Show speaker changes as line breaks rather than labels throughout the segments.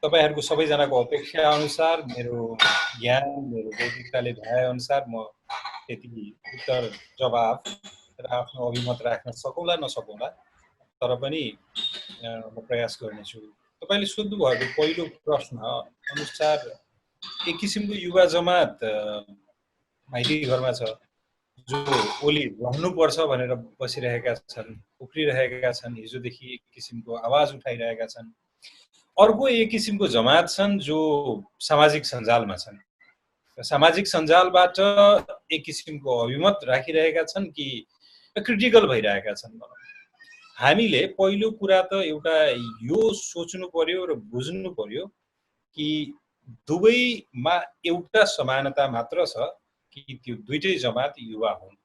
तपाईहरुको सबैजनाको अपेक्षा अनुसार मेरो ज्ञान मेरो बौद्धिकताले भए अनुसार म त्यति उत्तर जवाफ र आफ्नो अभिमत राख्न सकौँला नसकौँला, तर पनि म प्रयास गर्नेछु। तपाईले सोध्नु भएको पहिलो प्रश्न अनुसार एक किसिमको युवा जमात माइती घरमा छ, जो ओली रहनुपर्छ भनेर बसिरहेका छन्, उफ्रिरहेका छन्, हिजोदेखि एक किसिमको आवाज उठाइरहेका छन्। अर्को एक किसिमको जमात छन् जो सामाजिक सञ्जालमा छन्। सामाजिक सञ्जालबाट एक किसिमको अभिमत राखिरहेका छन् कि क्रिटिकल भइरहेका छन्। हामीले पहिलो कुरा त एउटा यो सोच्नु पर्यो र बुझ्नु पर्यो कि दुवैमा एउटा समानता मात्र छ कि त्यो दुईटै जमात युवा हुन्,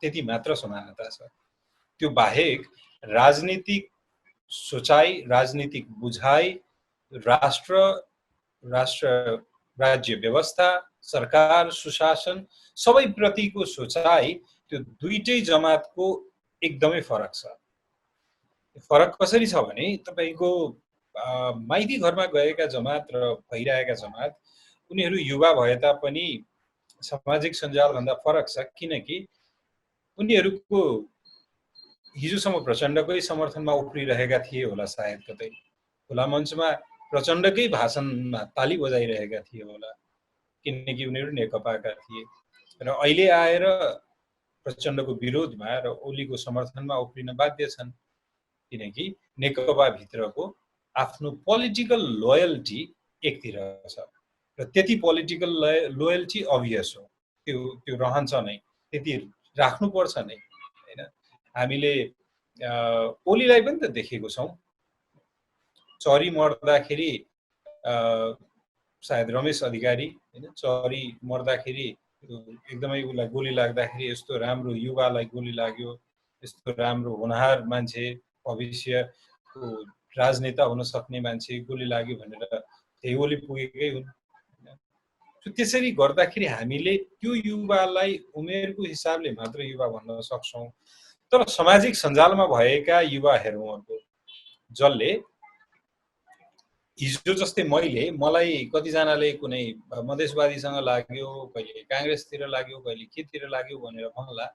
त्यति मात्र समानता छ। त्यो बाहेक राजनीतिक सोचाइ, राजनीतिक बुझाइ, राष्ट्र राज्य व्यवस्था, सरकार सुशासन सबै प्रतिको सोचाइ त्यो दुईटै जमातको एकदमै फरक छ। फरक कसरी छ भने तपाईको माइती घरमा गएका जमात र भइरहेका जमात उनीहरू युवा भए तापनि सामाजिक सञ्जाल भन्दा फरक छ, किनकि उनीहरूको हिजोसम्म प्रचण्डकै समर्थनमा उफ्रिरहेका थिए होला, सायद कतै खुला मञ्चमा प्रचण्डकै भाषणमा ताली बजाइरहेका थिए होला, किनकि उनीहरू नेकपाका थिए र अहिले आएर प्रचण्डको विरोधमा र ओलीको समर्थनमा उफ्रिन बाध्य छन्, किनकि नेकपा भित्रको आफ्नो पोलिटिकल लोयल्टी एकतिर छ र त्यति पोलिटिकल लोयल्टी अभियस हो, त्यो रहन्छ नै, त्यति राख्नुपर्छ नै हैन। हामीले ओलीलाई पनि त देखेको छौं, चरी मर्दाखेरि सायद रमेश अधिकारी हैन, चरी मर्दाखेरि एकदमै उलाई गोली लाग्दाखेरि यस्तो राम्रो युवालाई गोली लाग्यो, यस्तो राम्रो होनहार मान्छे, भविष्यको राजनेता हुन सक्ने मान्छे गोली लाग्यो भनेर त्यही ओली पुगेकै हुन्। त्यसरी गर्दाखेरि हामीले त्यो युवालाई उमेरको हिसाबले मात्र युवा भन्न सक्छौं, तर सामाजिक सञ्जालमा भएका युवाहरू जसले हिजो जस्तै मलाई कतिजनाले कुनै मधेसवादीसँग लाग्यो, कहिले कांग्रेसतिर लाग्यो, कहिले केतिर लाग्यो भनेर भन्ला,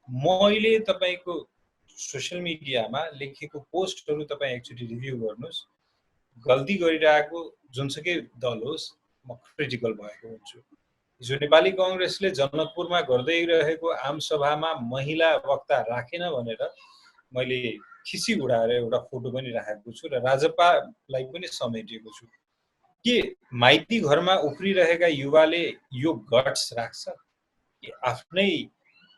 मैले तपाईको सोशल मिडियामा लेखेको पोस्टहरु तपाई एकचोटी रिभ्यू गर्नुस्, गल्ती गरिरहेको जुनसुकै दल होस् म क्रिटिकल भएको हुन्छु। हिजो नेपाली कांग्रेसले जनकपुरमा गर्दै रहेको आमसभामा महिला वक्ता राखेन भनेर मैले खिसी उडाएर एउटा फोटो पनि राखेको छु र राजपालाई पनि समेटेको छु। के माइती घरमा उफ्रिरहेका युवाले यो गट्स राख्छ कि आफ्नै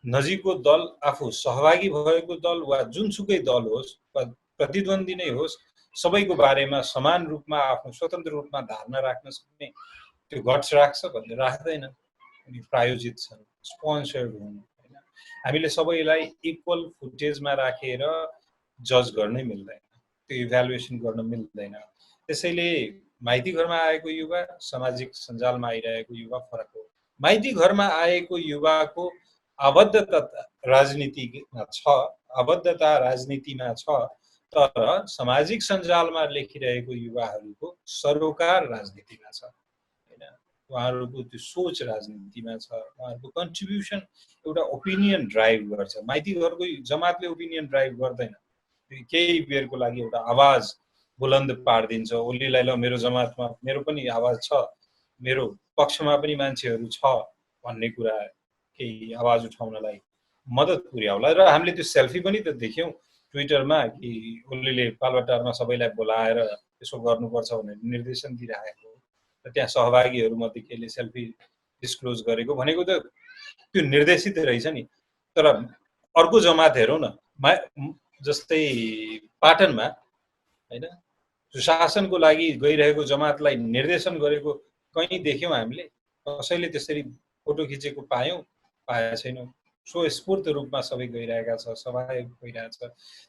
नजिकको दल, आफू सहभागी भएको दल वा जुनसुकै दल होस्, प्रतिद्वन्दी नै होस्, सबैको बारेमा समान रूपमा आफ्नो स्वतन्त्र रूपमा धारणा राख्न सक्ने त्यो गट्स राख्छ भन्ने राख्दैन। उनी प्रायोजित छन्, स्पोन्सर्ड हुन् हैन। हामीले सबैलाई इक्वल फुटेजमा राखेर जज गर्नै मिल्दैन, त्यो इभ्यालुएसन गर्न मिल्दैन। त्यसैले माइती घरमा आएको युवा, सामाजिक सञ्जालमा आइरहेको युवा फरक हो। माइती घरमा आएको युवाको आबद्धता राजनीतिमा छ, आबद्धता राजनीतिमा छ, तर सामाजिक सञ्जालमा लेखिरहेको युवाहरूको सरोकार राजनीतिमा छ हैन। उहाँहरूको त्यो सोच राजनीतिमा छ, उहाँहरूको कन्ट्रिब्युसन एउटा ओपिनियन ड्राइभ गर्छ। माइती घरको जमातले ओपिनियन ड्राइभ गर्दैन, केही बेरको लागि एउटा आवाज बुलन्द पार्दिन्छ, ओलीलाई ल मेरो जमातमा मेरो पनि आवाज छ, मेरो पक्षमा पनि मान्छेहरू छ भन्ने कुरा केही आवाज उठाउनलाई मद्दत पुर्याउला। र हामीले त्यो सेल्फी पनि त देख्यौं ट्विटरमा कि ओलीले पालवाटारमा सबैलाई बोलाएर यसो गर्नुपर्छ भनेर निर्देशन दिइरहेको र त्यहाँ सहभागीहरू मध्ये केले सेल्फी डिस्क्लोज गरेको भनेको त त्यो निर्देशित रहेछ नि। तर अर्को जमात हेरौँ न, जस्तै पाटनमा हैन, सुशासनको लागि गइरहेको जमातलाई निर्देशन गरेको कहीँ देख्यौं हामीले? कसैले त्यसरी फोटो खिचेको पाएका छैनौं। स्वस्फूर्त रूपमा सबै गइरहेका छ, सबै गइरहेछ।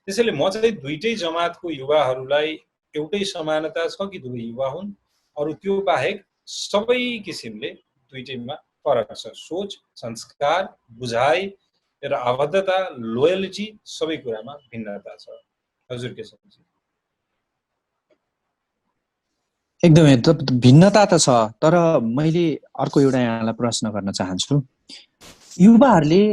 त्यसैले म चाहिँ दुईटै जमातको युवाहरूलाई एउटै समानता छ कि दुवै युवा हुन्, अरु त्यो बाहेक सबै किसिमले दुईटैमा फरक छ। सोच, संस्कार, बुझाइ र आबद्धता, लोयल्टी सबै कुरामा भिन्नता छ। हजुर के छ?
एकदमै भिन्नता त छ, तर मैले अर्को एउटा यहाँलाई प्रश्न गर्न चाहन्छु। युवाहरूले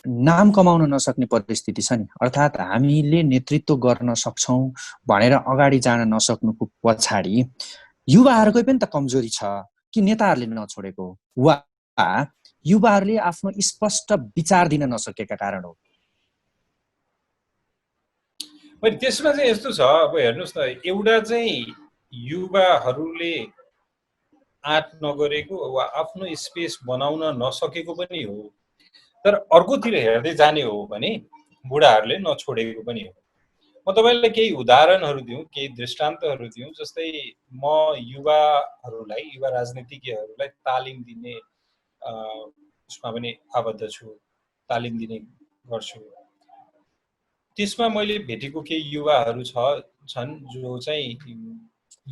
नाम कमाउन नसक्ने परिस्थिति छ नि, अर्थात् हामीले नेतृत्व गर्न सक्छौँ भनेर अगाडि जान नसक्नुको पछाडि युवाहरूकै पनि त कमजोरी छ कि नेताहरूले नछोडेको, वा युवाहरूले आफ्नो स्पष्ट विचार दिन नसकेका कारण हो?
त्यसमा चाहिँ यस्तो छ, अब हेर्नुहोस् न, एउटा चाहिँ युवाहरूले आँट नगरेको वा आफ्नो स्पेस बनाउन नसकेको पनि हो, तर अर्कोतिर हेर्दै जाने हो भने बुढाहरूले नछोडेको पनि हो। म तपाईँलाई केही उदाहरणहरू दिउँ, केही दृष्टान्तहरू दिउँ। जस्तै म युवाहरूलाई, युवा राजनीतिज्ञहरूलाई तालिम दिने उसमा पनि आबद्ध छु, तालिम दिने गर्छु। त्यसमा मैले भेटेको केही युवाहरू छन् जो चाहिँ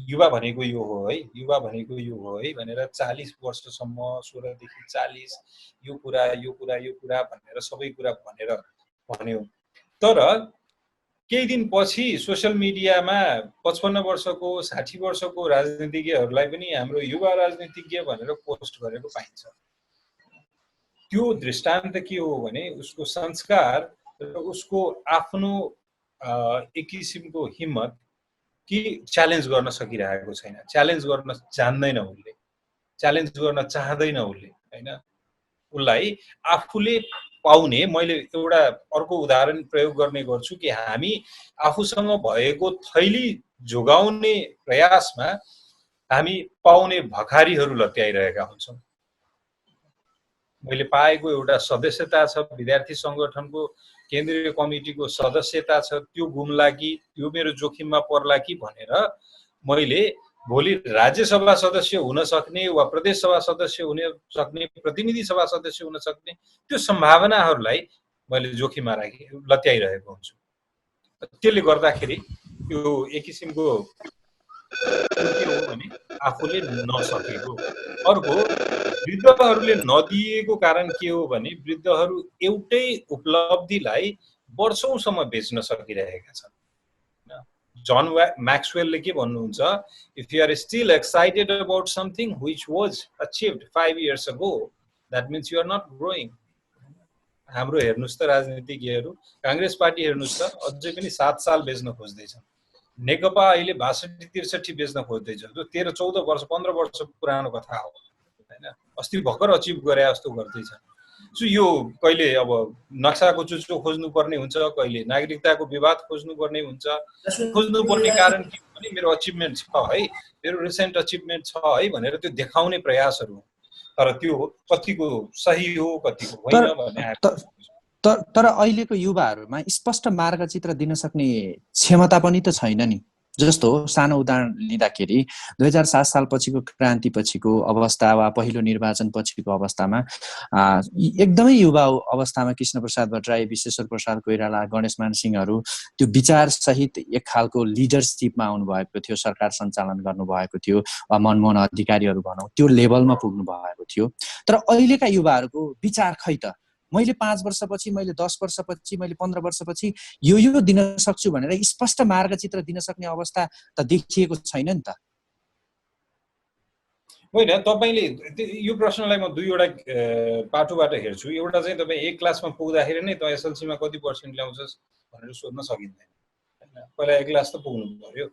युवा भनेको यो हो है, युवा भनेको यो हो है भनेर 40 वर्षसम्म, 16 देखि 40 यो कुरा यो कुरा यो कुरा भनेर सबै कुरा भनेर भन्यो। तर केही दिन पछि सोशल मिडियामा 55 वर्षको 60 वर्षको राजनीतिज्ञहरूलाई पनि हाम्रो युवा राजनीतिज्ञ भनेर पोस्ट गरेको पाइन्छ। त्यो दृष्टान्त के हो भने उसको संस्कार र उसको आफ्नो एक किसिमको हिम्मत कि च्यालेन्ज गर्न सकिरहेको छैन, च्यालेन्ज गर्न जान्दैन उसले, च्यालेन्ज गर्न चाहँदैन उसले हैन। उसलाई आफूले पाउने, मैले एउटा अर्को उदाहरण प्रयोग गर्ने गर्छु कि हामी आफूसँग भएको थैली जोगाउने प्रयासमा हामी पाउने भखारीहरू लत्याइरहेका हुन्छौँ। मैले पाएको एउटा सदस्यता छ, विद्यार्थी सङ्गठनको केन्द्रीय कमिटीको सदस्यता छ, त्यो गुम्ला कि त्यो मेरो जोखिममा पर्ला कि भनेर मैले भोलि राज्यसभा सदस्य हुन सक्ने वा प्रदेश सभा सदस्य हुन सक्ने, प्रतिनिधि सभा सदस्य हुन सक्ने त्यो सम्भावनाहरूलाई मैले जोखिममा राखेँ, लत्याइरहेको हुन्छु। त्यसले गर्दाखेरि यो एक किसिमको के हो भने आफूले नसकेको। अर्को, वृद्धहरूले नदिएको कारण के हो भने वृद्धहरू एउटै उपलब्धिलाई वर्षौंसम्म बेच्न सकिरहेका छन्। जन म्याक्सवेलले के भन्नुहुन्छ, if you are still excited about something which was achieved 5 years ago, that means you are not growing. हाम्रो हेर्नुहोस् त राजनीतिज्ञहरू, काङ्ग्रेस पार्टी हेर्नुहोस् त अझै पनि 7 साल बेच्न खोज्दैछन्। नेकपा अहिले 62-63 बेच्न खोज्दैछ, जो 13-14 वर्ष 15 वर्ष पुरानो कथा हो हैन। अस्ति भर्खर अचिभ गरे जस्तो गर्दैछ। सो यो कहिले अब नक्साको चुच्चो खोज्नुपर्ने हुन्छ, कहिले नागरिकताको विवाद खोज्नुपर्ने हुन्छ। खोज्नुपर्ने कारण के हो भने मेरो अचिभमेन्ट छ है, मेरो रिसेन्ट अचिभमेन्ट छ है भनेर त्यो देखाउने प्रयासहरू हो। तर त्यो कतिको सही हो कतिको होइन भन्ने
तर अहिलेको युवाहरूमा स्पष्ट मार्गचित्र दिन सक्ने क्षमता पनि त छैन नि। जस्तो सानो उदाहरण लिँदाखेरि 2007 साल पछिको क्रान्ति पछिको अवस्था वा पहिलो निर्वाचन पछिको अवस्थामा एकदमै युवा अवस्थामा कृष्ण प्रसाद भट्टराई, विश्वेश्वर प्रसाद कोइराला, गणेशमान सिंहहरू त्यो विचार सहित एक खालको लिडरसिपमा आउनु भएको थियो, सरकार सञ्चालन गर्नुभएको थियो, वा मनमोहन अधिकारीहरू भनौँ त्यो लेभलमा पुग्नु भएको थियो। तर अहिलेका युवाहरूको विचार खै त, मैले 5 वर्षपछि, मैले 10 वर्षपछि, मैले 15 वर्षपछि यो दिन सक्छु भनेर स्पष्ट मार्गचित्र दिन सक्ने अवस्था त देखिएको छैन नि त।
होइन, तपाईँले यो प्रश्नलाई म दुईवटा पाटोबाट हेर्छु। एउटा चाहिँ तपाईँ एक क्लासमा पुग्दाखेरि नै त एसएलसीमा कति पर्सेन्ट ल्याउँछस् भनेर सोध्न सकिँदैन हैन। पहिला एक क्लास त पुग्नु पर्यो,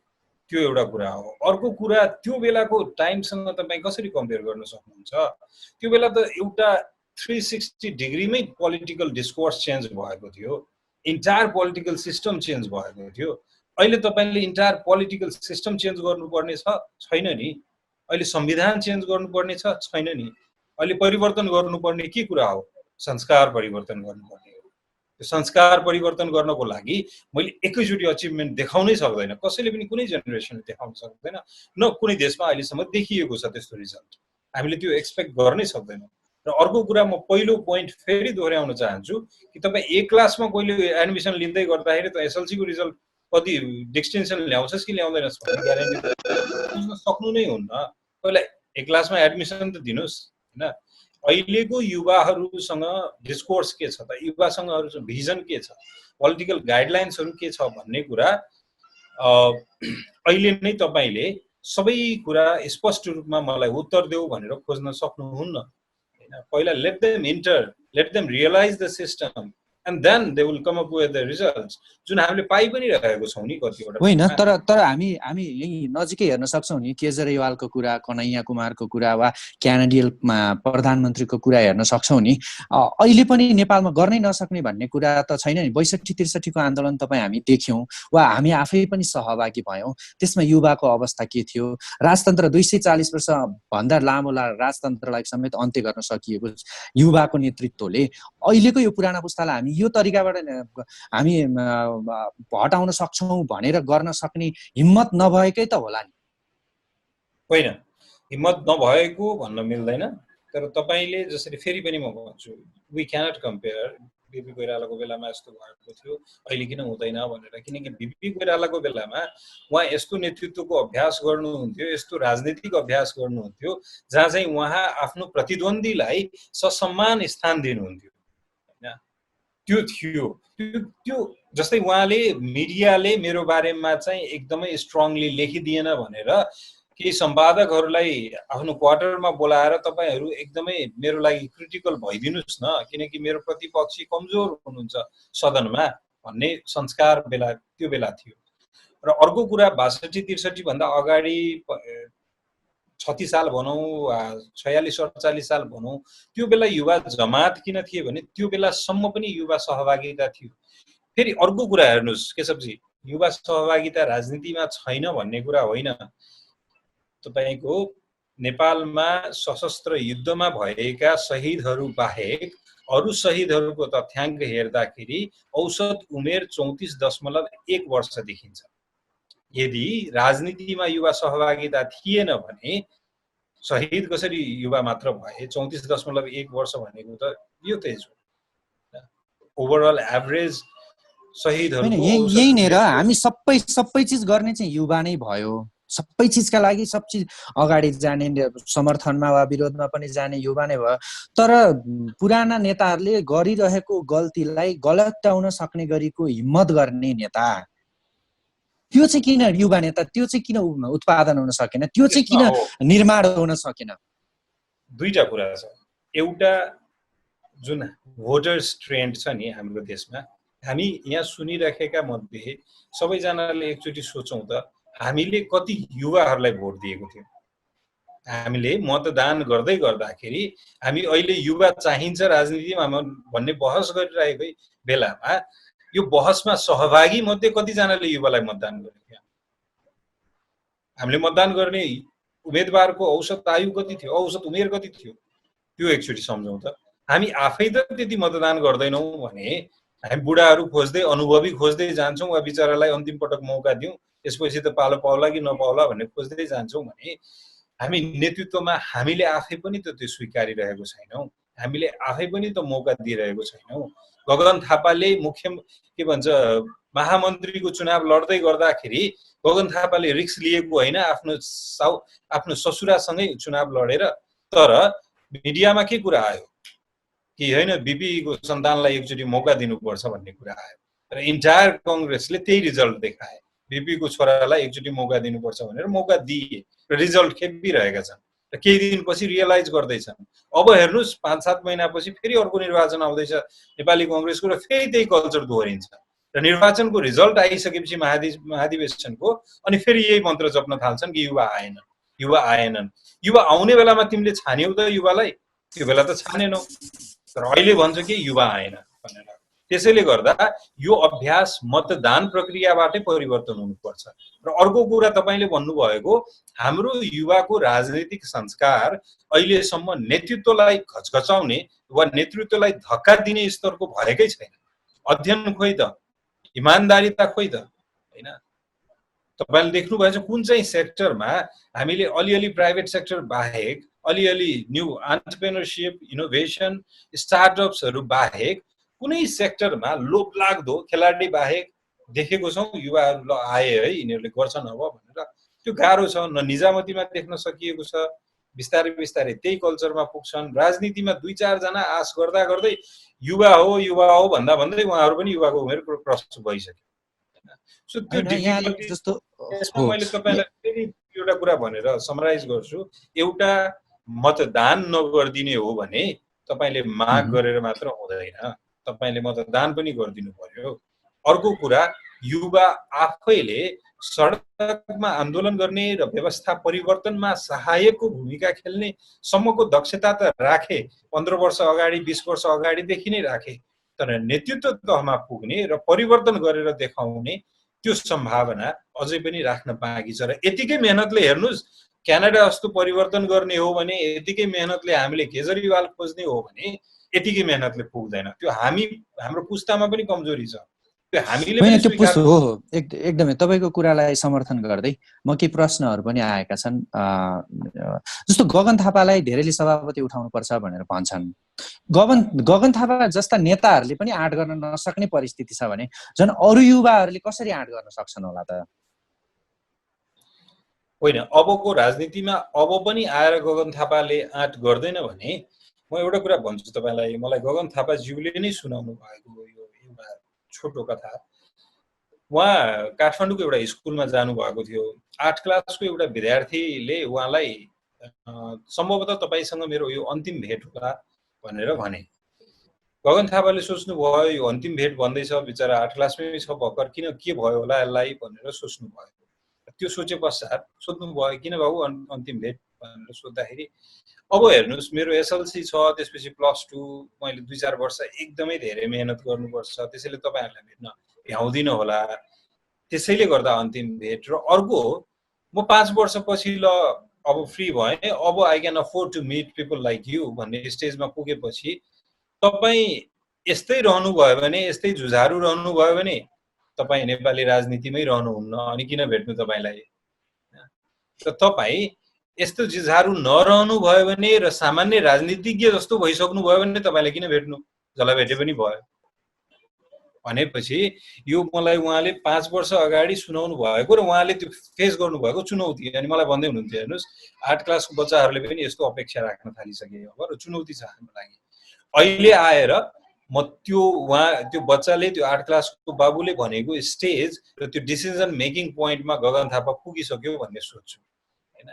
त्यो एउटा कुरा हो। अर्को कुरा, त्यो बेलाको टाइमसँग तपाईँ कसरी कम्पेयर गर्न सक्नुहुन्छ? त्यो बेला त एउटा 360 डिग्रीमै पोलिटिकल डिस्कोर्स चेन्ज भएको थियो, इन्टायर पोलिटिकल सिस्टम चेन्ज भएको थियो। अहिले तपाईँले इन्टायर पोलिटिकल सिस्टम चेन्ज गर्नुपर्ने छैन नि। अहिले संविधान चेन्ज गर्नुपर्ने छैन नि। अहिले परिवर्तन गर्नुपर्ने के कुरा हो? संस्कार परिवर्तन गर्नुपर्ने हो। त्यो संस्कार परिवर्तन गर्नको लागि मैले एकैचोटि अचिभमेन्ट देखाउनै सक्दैन, कसैले पनि कुनै जेनेरेसनले देखाउन सक्दैन, न कुनै देशमा अहिलेसम्म देखिएको छ त्यस्तो रिजल्ट। हामीले त्यो एक्सपेक्ट गर्नै सक्दैनौँ। र अर्को कुरा, म पहिलो पोइन्ट फेरि दोहोऱ्याउन चाहन्छु कि तपाईँ एक क्लासमा कहिले एडमिसन लिँदै गर्दाखेरि त एसएलसीको रिजल्ट कति डिस्टिङ्सन ल्याउँछस् कि ल्याउँदैनस् भन्ने ग्यारेन्टी बुझ्न सक्नु नै हुन्न। पहिला एक क्लासमा एडमिसन त दिनुहोस् हैन। अहिलेको युवाहरूसँग डिस्कोर्स के छ त, युवासँग भिजन के छ, पोलिटिकल गाइडलाइन्सहरू के छ भन्ने कुरा अहिले नै तपाईँले सबै कुरा स्पष्ट रूपमा मलाई उत्तर देऊ भनेर खोज्न सक्नुहुन्न हैन। पहिला let them enter, let them realise the system and then they will come up with the results, जुन हामीले पाइ पनि रहेको छौँ नि कतिवटा
होइन।
ठाउँमा।
तर हामी यही नजिकै हेर्न सक्छौँ नि, केजरीवालको कुरा, कन्हैया कुमारको कुरा वा क्यानाडियनमा प्रधानमन्त्रीको कुरा हेर्न सक्छौँ नि। अहिले पनि नेपालमा गर्नै नसक्ने भन्ने कुरा त छैन नि। 62-63 को आन्दोलन तपाईँ हामी देख्यौँ वा हामी आफै पनि सहभागी भयौँ। त्यसमा युवाको अवस्था के थियो? राजतन्त्र 240 वर्ष भन्दा लामो राजतन्त्रलाई समेत अन्त्य गर्न सकिएको युवाको नेतृत्वले। अहिलेको यो पुराना पुस्तालाई हामी यो तरिकाबाट हामी हटाउन सक्छौँ भनेर गर्न सक्ने हिम्मत नभएकै त होला नि।
होइन, हिम्मत नभएको भन्न मिल्दैन। तर तपाईँले जसरी फेरि पनि म भन्छु, वी क्यानट कम्पेयर। बिपी कोइरालाको बेलामा यस्तो भएको थियो, अहिले किन हुँदैन भनेर। किनकि बिपी कोइरालाको बेलामा उहाँ यस्तो नेतृत्वको अभ्यास गर्नुहुन्थ्यो, यस्तो राजनीतिक अभ्यास गर्नुहुन्थ्यो जहाँ चाहिँ उहाँ आफ्नो प्रतिद्वन्दीलाई ससम्मान स्थान दिनुहुन्थ्यो हैन। त्यो थियो। त्यो जस्तै उहाँले मिडियाले मेरो बारेमा चाहिँ एकदमै स्ट्रङली लेखिदिएन भनेर केही सम्पादकहरूलाई आफ्नो क्वार्टरमा बोलाएर तपाईँहरू एकदमै मेरो लागि क्रिटिकल भइदिनुस् न, किनकि मेरो प्रतिपक्षी कमजोर हुनुहुन्छ सदनमा भन्ने संस्कार त्यो बेला थियो। र अर्को कुरा 62-63 भन्दा अगाडि 36 साल भनौँ, 46-48 साल भनौँ, त्यो बेला युवा जमात किन थिए भने त्यो बेलासम्म पनि युवा सहभागिता थियो। फेरि अर्को कुरा हेर्नुहोस् केशवजी, युवा सहभागिता राजनीतिमा छैन भन्ने कुरा होइन। तपाईको नेपालमा सशस्त्र युद्धमा भएका शहीदहरू बाहेक अरू शहीदहरूको तथ्याङ्क हेर्दाखेरि औसत उमेर 34.1 वर्ष देखिन्छ। यदि राजनीतिमा युवा सहभागिता थिएन भने शहीद कसरी युवा मात्र भए? 34.1 वर्ष भनेको त यो तेज हो। ओभरअल एभरेज शहीदहरूको
यही नै र हामी सबै चिज गर्ने चाहिँ युवा नै भयो। सबै चिजका लागि सब चिज अगाडि जाने, समर्थनमा वा विरोधमा पनि जाने युवा नै भयो। तर पुराना नेताहरूले गरिरहेको गल्तीलाई गलत्याउन सक्ने गरीको हिम्मत गर्ने नेता, त्यो चाहिँ किन युवा नेता, त्यो चाहिँ किन उत्पादन हुन सकेन? त्यो चाहिँ किन निर्माण हुन सकेन?
दुईटा कुरा छ। एउटा जुन भोटर्स ट्रेन्ड छ नि हाम्रो देशमा, हामी यहाँ सुनिराखेका मध्ये सबैजनाले एकचोटि सोचौँ त, हामीले कति युवाहरूलाई भोट दिएको थियो? हामीले मतदान गर्दै गर्दाखेरि हामी अहिले युवा चाहिन्छ राजनीतिमा भन्ने बहस गरिरहेकै बेलामा यो बहसमा सहभागी मध्ये कतिजनाले युवालाई मतदान गरेको थियो? हामीले मतदान गर्ने उम्मेदवारको औसत आयु कति थियो, औसत उमेर कति थियो? त्यो एकचोटि सम्झौँ त। हामी आफै त त्यति मतदान गर्दैनौँ भने हामी बुढाहरू खोज्दै, अनुभवी खोज्दै जान्छौँ वा बिचरालाई अन्तिम पटक मौका दिउँ, त्यसपछि त पालो पाउला कि नपाउला भन्ने खोज्दै जान्छौँ भने हामी नेतृत्वमा हामीले आफै पनि त त्यो स्वीकारिरहेको छैनौँ। हामीले आफै पनि त मौका दिइरहेको छैनौँ। गगन थापाले महामन्त्रीको चुनाव लड्दै गर्दाखेरि गगन थापाले रिस्क लिएको होइन आफ्नो ससुरासँगै चुनाव लडेर। तर मिडियामा के कुरा आयो कि होइन बिपीको सन्तानलाई एकचोटि मौका दिनुपर्छ भन्ने कुरा आयो र इन्टायर कङ्ग्रेसले त्यही रिजल्ट देखाए। बिपीको छोरालाई एकचोटि मौका दिनुपर्छ भनेर मौका दिए र रिजल्ट खेपिरहेका छन् र केही दिनपछि रियलाइज गर्दैछन्। अब हेर्नुहोस् 5-7 महिनापछि फेरि अर्को निर्वाचन आउँदैछ नेपाली कङ्ग्रेसको र फेरि त्यही कल्चर दोहोरिन्छ र निर्वाचनको रिजल्ट आइसकेपछि महाधिवेशनको अनि फेरि यही मन्त्र जप्न थाल्छन् कि युवा आएनन्। युवा आउने बेलामा तिमीले छान्यौ त युवालाई? त्यो बेला त छानेनौ। तर अहिले भन्छ कि युवा आएन भनेर। त्यसैले गर्दा यो अभ्यास मतदान प्रक्रियाबाटै परिवर्तन हुनुपर्छ। र अर्को कुरा तपाईँले भन्नुभएको, हाम्रो युवाको राजनीतिक संस्कार अहिलेसम्म नेतृत्वलाई घचघचाउने वा नेतृत्वलाई धक्का दिने स्तरको भएकै छैन। अध्ययन खोइ त, इमानदारीता खोइ त, हैन? तपाईँले देख्नुभएछ कुन चाहिँ सेक्टरमा हामीले अलिअलि प्राइभेट सेक्टर बाहेक, अलिअलि न्यू एन्टरप्रेन्योरशिप, इनोभेसन, स्टार्टअप्सहरू बाहेक कुनै सेक्टरमा लोभलाग्दो खेलाडी बाहेक देखेको छौँ युवाहरू ल आए है यिनीहरूले गर्छन् अब भनेर? त्यो गाह्रो छ। न निजामतीमा देख्न सकिएको छ। बिस्तारै बिस्तारै त्यही कल्चरमा पुग्छन्। राजनीतिमा 2-4 जना आश गर्दा गर्दै युवा हो भन्दा भन्दै उहाँहरू पनि युवाको उमेर क्रस भइसक्यो। सो त्यो डिफिकल्टी, त्यसमा मैले तपाईँलाई फेरि एउटा कुरा भनेर समराइज गर्छु, एउटा मतदान नगर्दिने हो भने तपाईले माग गरेर मात्र हुँदैन, तपाईले मतदान पनि गर्दिनु पर्यो। अर्को कुरा, युवा आफैले सडकमा आन्दोलन गर्ने र व्यवस्था परिवर्तनमा सहायकको भूमिका खेल्ने सम्मको दक्षता त राखे, 15 वर्ष अगाडि 20 वर्ष अगाडिदेखि नै राखे, तर नेतृत्व तहमा पुग्ने र परिवर्तन गरेर देखाउने त्यो सम्भावना अझै पनि राख्न बाँकी छ। र यतिकै मेहनतले हेर्नुस्, क्यानाडा जस्तो परिवर्तन गर्ने हो भने, यतिकै मेहनतले हामीले केजरीवाल खोज्ने हो भने यतिकै मेहनतले पुग्दैन। त्यो हाम्रो पुस्तामा पनि कमजोरी छ, त्यो हामीले पनि स्वीकार
हो एकदमै तपाईँको कुरालाई समर्थन गर्दै म केही प्रश्नहरू पनि आएका छन्। जस्तो गगन थापालाई धेरैले सभापति उठाउनुपर्छ भनेर भन्छन्। गगन थापा जस्ता नेताहरूले पनि आँट गर्न नसक्ने परिस्थिति छ भने झन् अरू युवाहरूले कसरी आँट गर्न सक्छन् होला त?
होइन, अबको राजनीतिमा अब पनि आएर गगन थापाले आँट गर्दैन भने म एउटा कुरा भन्छु तपाईँलाई, मलाई गगन थापाज्यूले नै सुनाउनु भएको यो एउटा छोटो कथा। उहाँ काठमाडौँको एउटा स्कुलमा जानुभएको थियो। 8 क्लासको एउटा विद्यार्थीले उहाँलाई सम्भवतः तपाईँसँग मेरो यो अन्तिम भेट होला भनेर भने। गगन थापाले सोच्नुभयो यो अन्तिम भेट भन्दैछ, बिचरा 8 क्लासमै छ भर्खर, किन के भयो होला यसलाई भनेर सोच्नुभयो। त्यो सोचे पश्चात सोध्नुभयो किन बाबु अन्तिम भेट भनेर सोद्धाखेरि अब हेर्नुस् मेरो एसएलसी छ, त्यसपछि +2, मैले 2-4 वर्ष एकदमै धेरै मेहनत गर्नुपर्छ, त्यसैले तपाईहरुलाई भेट्न भ्याउँदिन होला, त्यसैले गर्दा अन्तिम भेट। र अर्को म 5 वर्षपछि ल अब फ्री भएँ, अब I can afford to meet people like you भन्ने स्टेजमा पुगेपछि तपाई यस्तै रहनु भयो भने, यस्तै जुझारु रहनु भयो भने तपाई नेपाली राजनीतिमै रहनुहुन्न, अनि किन भेट्नु तपाईलाई? त तपाई यस्तो जुझारु नरहनु भयो भने र सामान्य राजनीतिज्ञ जस्तो भइसक्नु भयो भने तपाईलाई किन भेट्नु? जसलाई भेटे पनि भयो। भनेपछि यो मलाई उहाँले 5 वर्ष अगाडि सुनाउनु भएको र उहाँले त्यो फेस गर्नुभएको चुनौती, अनि मलाई भन्दै हुनुहुन्थ्यो हेर्नुस् 8 क्लासको बच्चाहरूले पनि यस्तो अपेक्षा राख्न थालिसके अब, र चुनौती छ हाम्रो लागि। अहिले आएर म त्यो बच्चाले त्यो 8 क्लासको बाबुले भनेको स्टेज र त्यो डिसिजन मेकिङ पोइन्टमा गगन थापा पुगिसक्यो भन्ने सोच्छु हैन।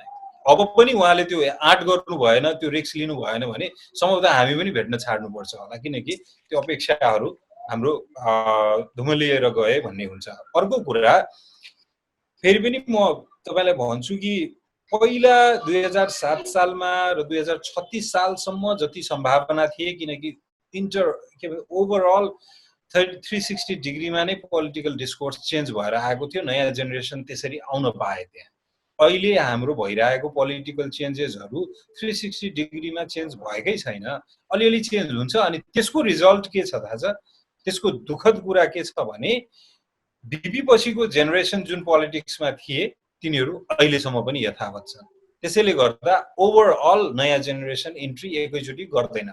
अब पनि उहाँले त्यो आँट गर्नु भएन, त्यो रिस्क लिनु भएन भने सम्भवतः हामी पनि भेट्न छाड्नु पर्छ होला, किनकि त्यो अपेक्षाहरू हाम्रो धुमलिएर गए भन्ने हुन्छ। अर्को कुरा फेरि पनि म तपाईलाई भन्छु कि पहिला 2007 सालमा र 2036 सालसम्म जति सम्भावना थिए, किनकि ओभरअल 360 डिग्रीमा नै पोलिटिकल डिस्कोर्स चेन्ज भएर आएको थियो, नयाँ जेनेरेसन त्यसरी आउन पाए त्यहाँ। अहिले हाम्रो भइरहेको पोलिटिकल चेन्जेसहरू 360 डिग्रीमा चेन्ज भएकै छैन, अलिअलि चेन्ज हुन्छ। अनि त्यसको रिजल्ट के छ थाहा छ? त्यसको दुःखद कुरा के छ भने बिपी पछिको जेनेरेसन जुन पोलिटिक्समा थिए तिनीहरू अहिलेसम्म पनि यथावत छ। त्यसैले गर्दा ओभरअल नयाँ जेनेरेसन इन्ट्री एकैचोटि गर्दैन।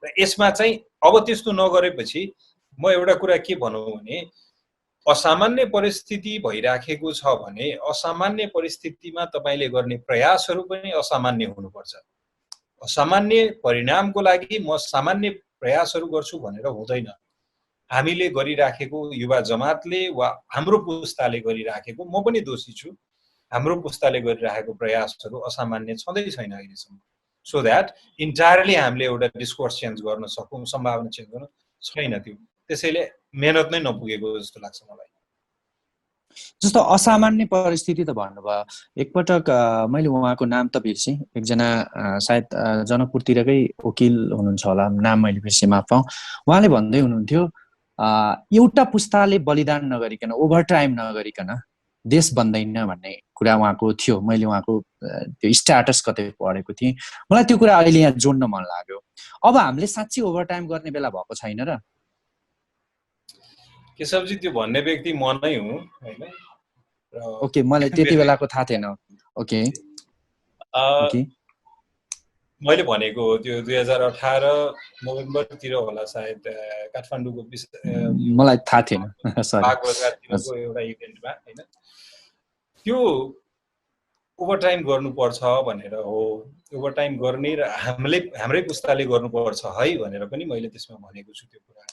र यसमा चाहिँ अब त्यस्तो नगरेपछि म एउटा कुरा के भनौँ भने असामान्य परिस्थिति भइराखेको छ भने असामान्य परिस्थितिमा तपाईले गर्ने प्रयासहरू पनि असामान्य हुनुपर्छ। असामान्य परिणामको लागि म सामान्य प्रयासहरू गर्छु भनेर हुँदैन। हामीले गरिराखेको युवा जमातले वा हाम्रो पुस्ताले गरिराखेको, म पनि दोषी छु, हाम्रो पुस्ताले गरिराखेको प्रयासहरू असामान्य छँदै छैन अहिलेसम्म। सो द्याट इन्टायरली हामीले एउटा डिस्कोर्स चेन्ज गर्न सकौँ, सम्भावना चेन्ज गर्न छैन त्यो। त्यसैले मेहनत नै नपुगेको जस्तो लाग्छ मलाई।
जस्तो असामान्य परिस्थिति त भन्नुभयो, एकपटक मैले उहाँको नाम त बिर्सेँ, एकजना सायद जनकपुरतिरकै वकिल हुनुहुन्छ होला, नाम मैले बिर्सेँ, माफ पाऊँ। उहाँले भन्दै हुनुहुन्थ्यो एउटा पुस्ताले बलिदान नगरिकन, ओभरटाइम नगरिकन देश बन्दैन भन्ने कुरा उहाँको थियो। मैले उहाँको त्यो स्ट्याटस कतै पढेको थिएँ, मलाई त्यो कुरा अहिले यहाँ जोड्न मन लाग्यो। अब हामीले साँच्चै ओभरटाइम गर्ने बेला भएको छैन र?
केशवजी त्यो भन्ने व्यक्ति म नै हुँ हैन।
ओके, मलाई त्यति बेलाको थाहा थिएन। ओके,
मैले भनेको त्यो 2018 नोभेम्बरतिर होला सायद, काठमाडौँको
मलाई थाहा थिएन, सरी,
बागबजारतिरको एउटा इभेन्टमा हैन। त्यो ओभरटाइम गर्नुपर्छ भनेर हो, ओभरटाइम गर्ने र हाम्रै पुस्ताले गर्नुपर्छ है भनेर पनि मैले त्यसमा भनेको छु। त्यो कुरा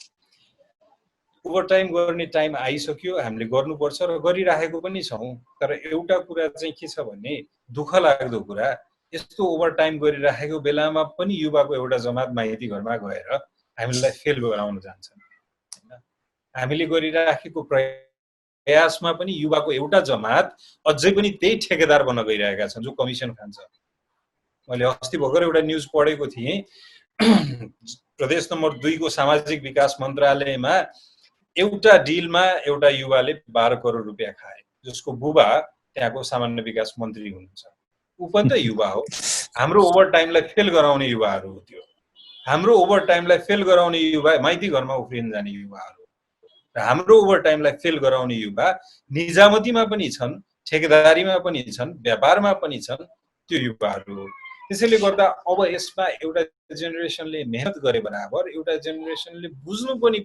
ओभरटाइम गर्ने टाइम आइसक्यो, हामीले गर्नुपर्छ र गरिराखेको पनि छौँ। तर एउटा कुरा चाहिँ के छ भने दुःख लाग्दो कुरा, यस्तो ओभरटाइम गरिराखेको बेलामा पनि युवाको एउटा जमात माइती घरमा गएर हामीलाई फेल गराउन जान्छन् हैन। हामीले गरिराखेको प्रयासमा पनि युवाको एउटा जमात अझै पनि त्यही ठेकेदार बन्न गइरहेका छन् जो कमिसन खान्छ। मैले अस्ति भर्खर एउटा न्युज पढेको थिएँ, प्रदेश नम्बर 2 को सामाजिक विकास मन्त्रालयमा एउटा डिलमा एउटा युवाले 12 करोड रुपियाँ खाए, जसको बुबा त्यहाँको सामान्य विकास मन्त्री हुनुहुन्छ। ऊ पनि त युवा हो। हाम्रो ओभरटाइमलाई फेल गराउने युवाहरू हो त्यो। हाम्रो ओभरटाइमलाई फेल गराउने युवा माइती घरमा उफ्रिन जाने युवाहरू र हाम्रो ओभरटाइमलाई फेल गराउने युवा निजामतीमा पनि छन्, ठेकेदारीमा पनि छन्, व्यापारमा पनि छन्, त्यो युवाहरू हो। त्यसैले गर्दा अब यसमा एउटा जेनेरेसनले मेहनत गरे बराबर एउटा जेनेरेसनले बुझ्नु पनि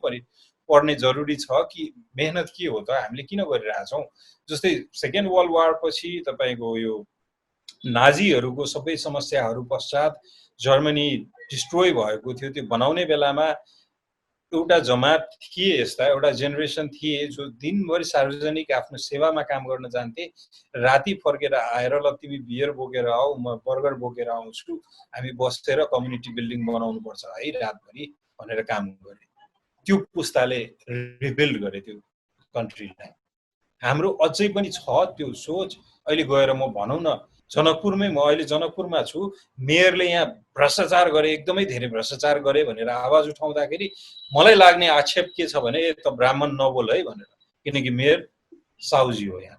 पर्ने जरुरी छ कि मेहनत के हो त, हामीले किन गरिरहेछौँ। जस्तै सेकेन्ड वर्ल्ड वार पछि तपाईँको यो नाजीहरूको सबै समस्याहरू पश्चात जर्मनी डिस्ट्रोय भएको थियो। त्यो बनाउने बेलामा एउटा जमात थिए, यस्ता एउटा जेनेरेसन थिए जो दिनभरि सार्वजनिक आफ्नो सेवामा काम गर्न जान्थे, राति फर्केर आएर ल तिमी बियर बोकेर आऊ, म बर्गर बोकेर आउँछु, हामी बसेर कम्युनिटी बिल्डिङ बनाउनु पर्छ है रातभरि भनेर काम गरे। त्यो पुस्ताले रिबिल्ड गरे त्यो कन्ट्रीलाई। हाम्रो अझै पनि छ त्यो सोच। अहिले गएर म भनौँ न जनकपुरमै, म अहिले जनकपुरमा छु, मेयरले यहाँ भ्रष्टाचार गरे, एकदमै धेरै भ्रष्टाचार गरे भनेर आवाज उठाउँदाखेरि मलाई लाग्ने आक्षेप के छ भने त ब्राह्मण नबोल है भनेर, किनकि मेयर साउजी हो यहाँ।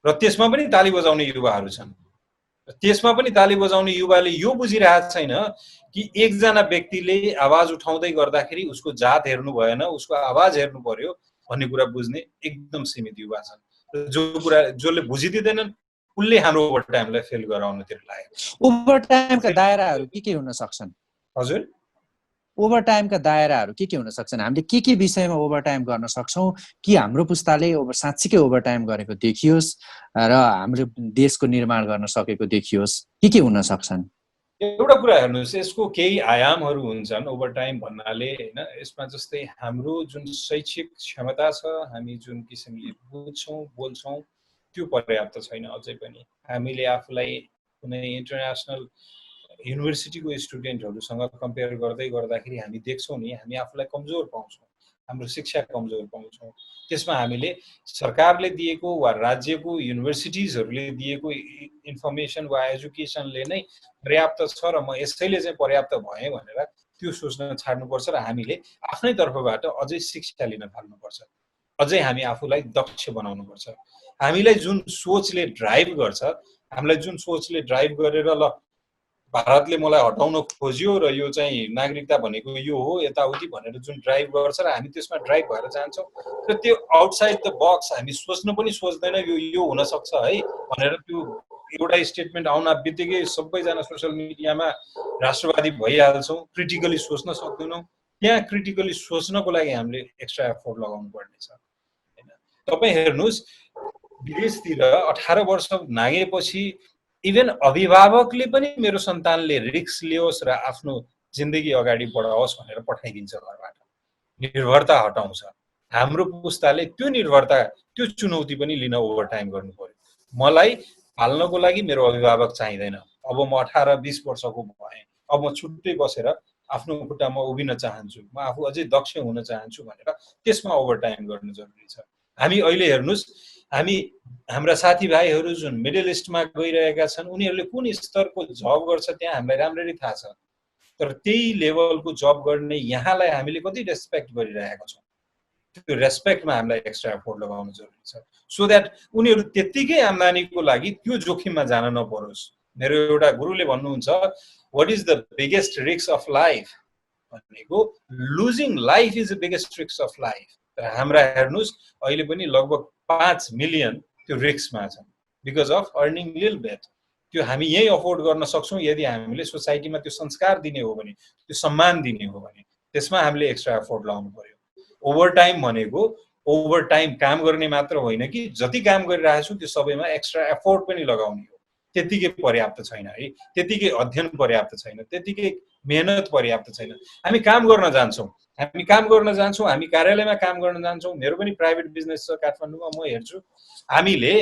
र त्यसमा पनि ताली बजाउने युवाहरू छन्। त्यसमा पनि ताली बजाउने युवाले यो बुझिरहेको छैन कि एकजना व्यक्तिले आवाज उठाउँदै गर्दाखेरि उसको जात हेर्नु भएन, उसको आवाज हेर्नु पर्यो भन्ने कुरा बुझ्ने एकदम सीमित युवा छन्। जो कुरा जसले बुझिदिँदैनन् उनले हाम्रो ओभरटाइमलाई फेल गराउनतिर लाग्यो।
ओभरटाइमका दायराहरू के हुन सक्छन्?
हजुर,
ओभरटाइमका दायराहरू के हुन सक्छन्? हामीले के विषयमा ओभरटाइम गर्न सक्छौँ कि हाम्रो पुस्ताले साँच्चीकै ओभरटाइम गरेको देखियोस् र हाम्रो देशको निर्माण गर्न सकेको देखियोस्? के हुन सक्छन्?
एउटा कुरा हेर्नुहोस्, यसको केही आयामहरू हुन्छन् ओभरटाइम भन्नाले हैन। यसमा जस्तै हाम्रो जुन शैक्षिक क्षमता छ, हामी जुन किसिमले बुझ्छौँ बोल्छौँ त्यो पर्याप्त छैन अझै पनि। हामीले आफूलाई कुनै इन्टरनेसनल युनिभर्सिटीको स्टुडेन्टहरूसँग कम्पेयर गर्दाखेरि हामी देख्छौँ नि, हामी आफूलाई कमजोर पाउँछौँ, हाम्रो शिक्षा कमजोर पाउँछौँ। त्यसमा हामीले सरकारले दिएको वा राज्यको युनिभर्सिटिजहरूले दिएको इन्फर्मेसन वा एजुकेसनले नै पर्याप्त छ र म यसैले चाहिँ पर्याप्त भएँ भनेर त्यो सोच्न छाड्नुपर्छ र हामीले आफ्नै तर्फबाट अझै शिक्षा लिन थाल्नुपर्छ। अझै हामी आफूलाई दक्ष बनाउनुपर्छ। हामीलाई जुन सोचले ड्राइभ गर्छ, हामीलाई जुन सोचले ड्राइभ गरेर ल भारतले मलाई हटाउन खोज्यो र यो चाहिँ नागरिकता भनेको यो हो यताउति भनेर जुन ड्राइभ गर्छ र हामी त्यसमा ड्राइभ भएर जान्छौँ र त्यो आउटसाइड द बक्स हामी सोच्न पनि सोच्दैन यो हुन सक्छ है भनेर त्यो एउटा स्टेटमेन्ट आउन बित्तिकै सबैजना सोसियल मिडियामा राष्ट्रवादी भइहाल्छौँ, क्रिटिकली सोच्न सक्दैनौँ। त्यहाँ क्रिटिकली सोच्नको लागि हामीले एक्स्ट्रा एफोर्ट लगाउनु पर्ने छ हैन। तपाईँ हेर्नुहोस्, विदेशतिर 18 वर्ष नागेपछि इभन अभिभावकले पनि मेरो सन्तानले रिस्क लियोस् र आफ्नो जिन्दगी अगाडि बढाओस् भनेर पठाइदिन्छ घरबाट, निर्भरता हटाउँछ। हाम्रो पुस्ताले त्यो निर्भरता, त्यो चुनौती पनि लिन ओभरटाइम गर्नु पर्यो। मलाई पाल्नको लागि मेरो अभिभावक चाहिँदैन, अब म 18-20 वर्षको भएँ, अब म छुट्टै बसेर आफ्नो खुट्टामा उभिन चाहन्छु, म आफू अझै दक्ष हुन चाहन्छु भनेर त्यसमा ओभरटाइम गर्नु जरुरी छ। हामी अहिले हेर्नुहोस्, हाम्रा साथीभाइहरू जुन मिडल इस्टमा गइरहेका छन् उनीहरूले कुन स्तरको जब गर्छ त्यहाँ हामीलाई राम्ररी थाहा छ, तर त्यही लेभलको जब गर्ने यहाँलाई हामीले कति रेस्पेक्ट गरिरहेका छौँ, त्यो रेस्पेक्टमा हामीलाई एक्स्ट्रा एफोर्ट लगाउनु जरुरी छ सो द्याट उनीहरू त्यत्तिकै आम्दानीको लागि त्यो जोखिममा जान नपरोस्। मेरो एउटा गुरुले भन्नुहुन्छ, what is the biggest risk of life भनेको losing life is the biggest risk of life. हाम्रा हेर्नुहोस् अहिले पनि लगभग 5 मिलियन त्यो रिस्कमा छन् बिकज अफ अर्निङ लिल बेट। त्यो हामी यही अफोर्ड गर्न सक्छौँ यदि हामीले सोसाइटीमा त्यो संस्कार दिने हो भने, त्यो सम्मान दिने हो भने, त्यसमा हामीले एक्स्ट्रा एफोर्ट लगाउनु पर्यो। ओभरटाइम भनेको ओभरटाइम काम गर्ने मात्र होइन कि जति काम गरिरहेको छु त्यो सबैमा एक्स्ट्रा एफोर्ट पनि लगाउने हो। त्यतिकै पर्याप्त छैन है, त्यतिकै अध्ययन पर्याप्त छैन, त्यतिकै मेहनत पर्याप्त छैन। हामी काम गर्न जान्छौँ, हामी काम गर्न जान्छौँ, हामी कार्यालयमा काम गर्न जान्छौँ। मेरो पनि प्राइभेट बिजनेस छ काठमाडौँमा, म हेर्छु हामीले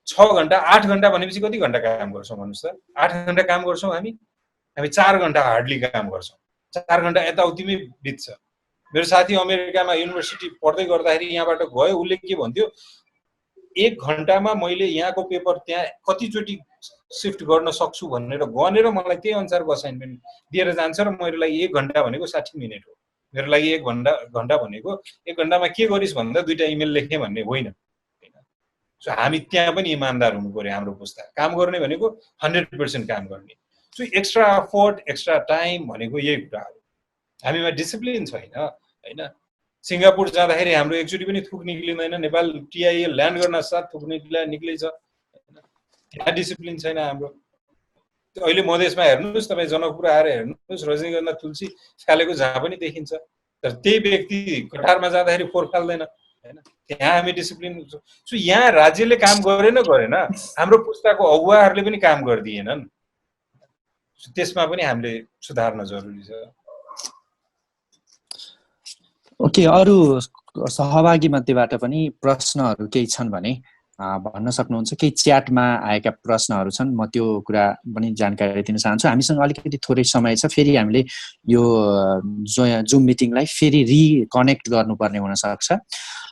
6 घण्टा 8 घण्टा भनेपछि कति घण्टा काम गर्छौँ भन्नुहोस् त? 8 घण्टा काम गर्छौँ हामी 4 घण्टा हार्डली काम गर्छौँ। 4 घण्टा यताउतिमै बित्छ। मेरो साथी अमेरिकामा युनिभर्सिटी पढ्दै गर्दाखेरि यहाँबाट गयो, उसले के भन्थ्यो, 1 घण्टामा मैले यहाँको पेपर त्यहाँ कतिचोटि सिफ्ट गर्न सक्छु भनेर गनेर मलाई त्यही अनुसारको असाइनमेन्ट दिएर जान्छ र मेरो लागि 1 घण्टा भनेको 60 मिनट हो। मेरो लागि 1 घण्टा भनेको 1 घण्टामा के गरिस् भन्दा 2टा इमेल लेख्ने भन्ने होइन। सो हामी त्यहाँ पनि इमान्दार हुनु पर्यो। हाम्रो पुस्ता काम गर्ने भनेको 100% काम गर्ने। So extra effort, extra time भनेको यही कुराहरू। हामीमा डिसिप्लिन छैन हैन। सिङ्गापुर जाँदाखेरि हाम्रो एकचोटि पनि थुक निक्लिँदैन। नेपाल टिआइए ल्यान्ड गर्न साथ थुक निक्लिन्छ। त्यहाँ डिसिप्लिन छैन हाम्रो। अहिले मधेसमा हेर्नुहोस्, तपाईँ जनकपुर आएर हेर्नुहोस्, रजनीगन्धा तुलसी फालेको जहाँ पनि देखिन्छ। तर त्यही व्यक्ति कटारमा जाँदाखेरि फोहोर फाल्दैन हैन। त्यहाँ हामी डिसिप्लिन। सो यहाँ राज्यले काम गरेन हाम्रो पुस्ताको अगुवाहरूले पनि काम गरिदिएनन्। त्यसमा पनि हामीले सुधार्न जरुरी छ।
ओके, अरू सहभागी मध्येबाट पनि प्रश्नहरू केही छन् भने भन्न सक्नुहुन्छ। केही च्याटमा आएका प्रश्नहरू छन्, म त्यो कुरा पनि जानकारी दिन चाहन्छु। हामीसँग अलिकति थोरै समय छ, फेरि हामीले यो जुम मिटिङलाई फेरि रिकनेक्ट गर्नुपर्ने हुनसक्छ।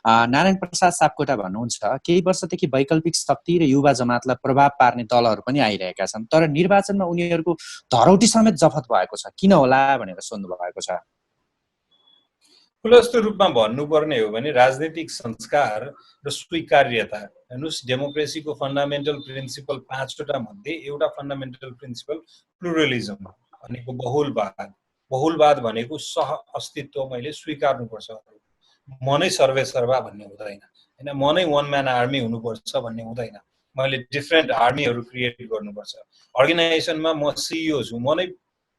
नारायण प्रसाद सापकोटा भन्नुहुन्छ, केही वर्षदेखि वैकल्पिक शक्ति र युवा जमातलाई प्रभाव पार्ने दलहरू पनि आइरहेका छन्, तर निर्वाचनमा उनीहरूको धरौटी समेत जफत भएको छ, किन होला भनेर सोध्नु भएको छ।
खुलस्त रूपमा भन्नुपर्ने हो भने राजनीतिक संस्कार र स्वीकार्यता। हेर्नुहोस्, डेमोक्रेसीको फन्डामेन्टल प्रिन्सिपल 5वटा मध्ये एउटा फन्डामेन्टल प्रिन्सिपल प्लुरलिजम भनेको बहुलवाद। बहुलवाद भनेको सह अस्तित्व मैले स्वीकार्नुपर्छ। म नै सर्वेसर्वा भन्ने हुँदैन हैन। म नै वान म्यान आर्मी हुनुपर्छ भन्ने हुँदैन। मैले डिफ्रेन्ट आर्मीहरू क्रिएट गर्नुपर्छ। अर्गनाइजेसनमा म सिइओ छु, म नै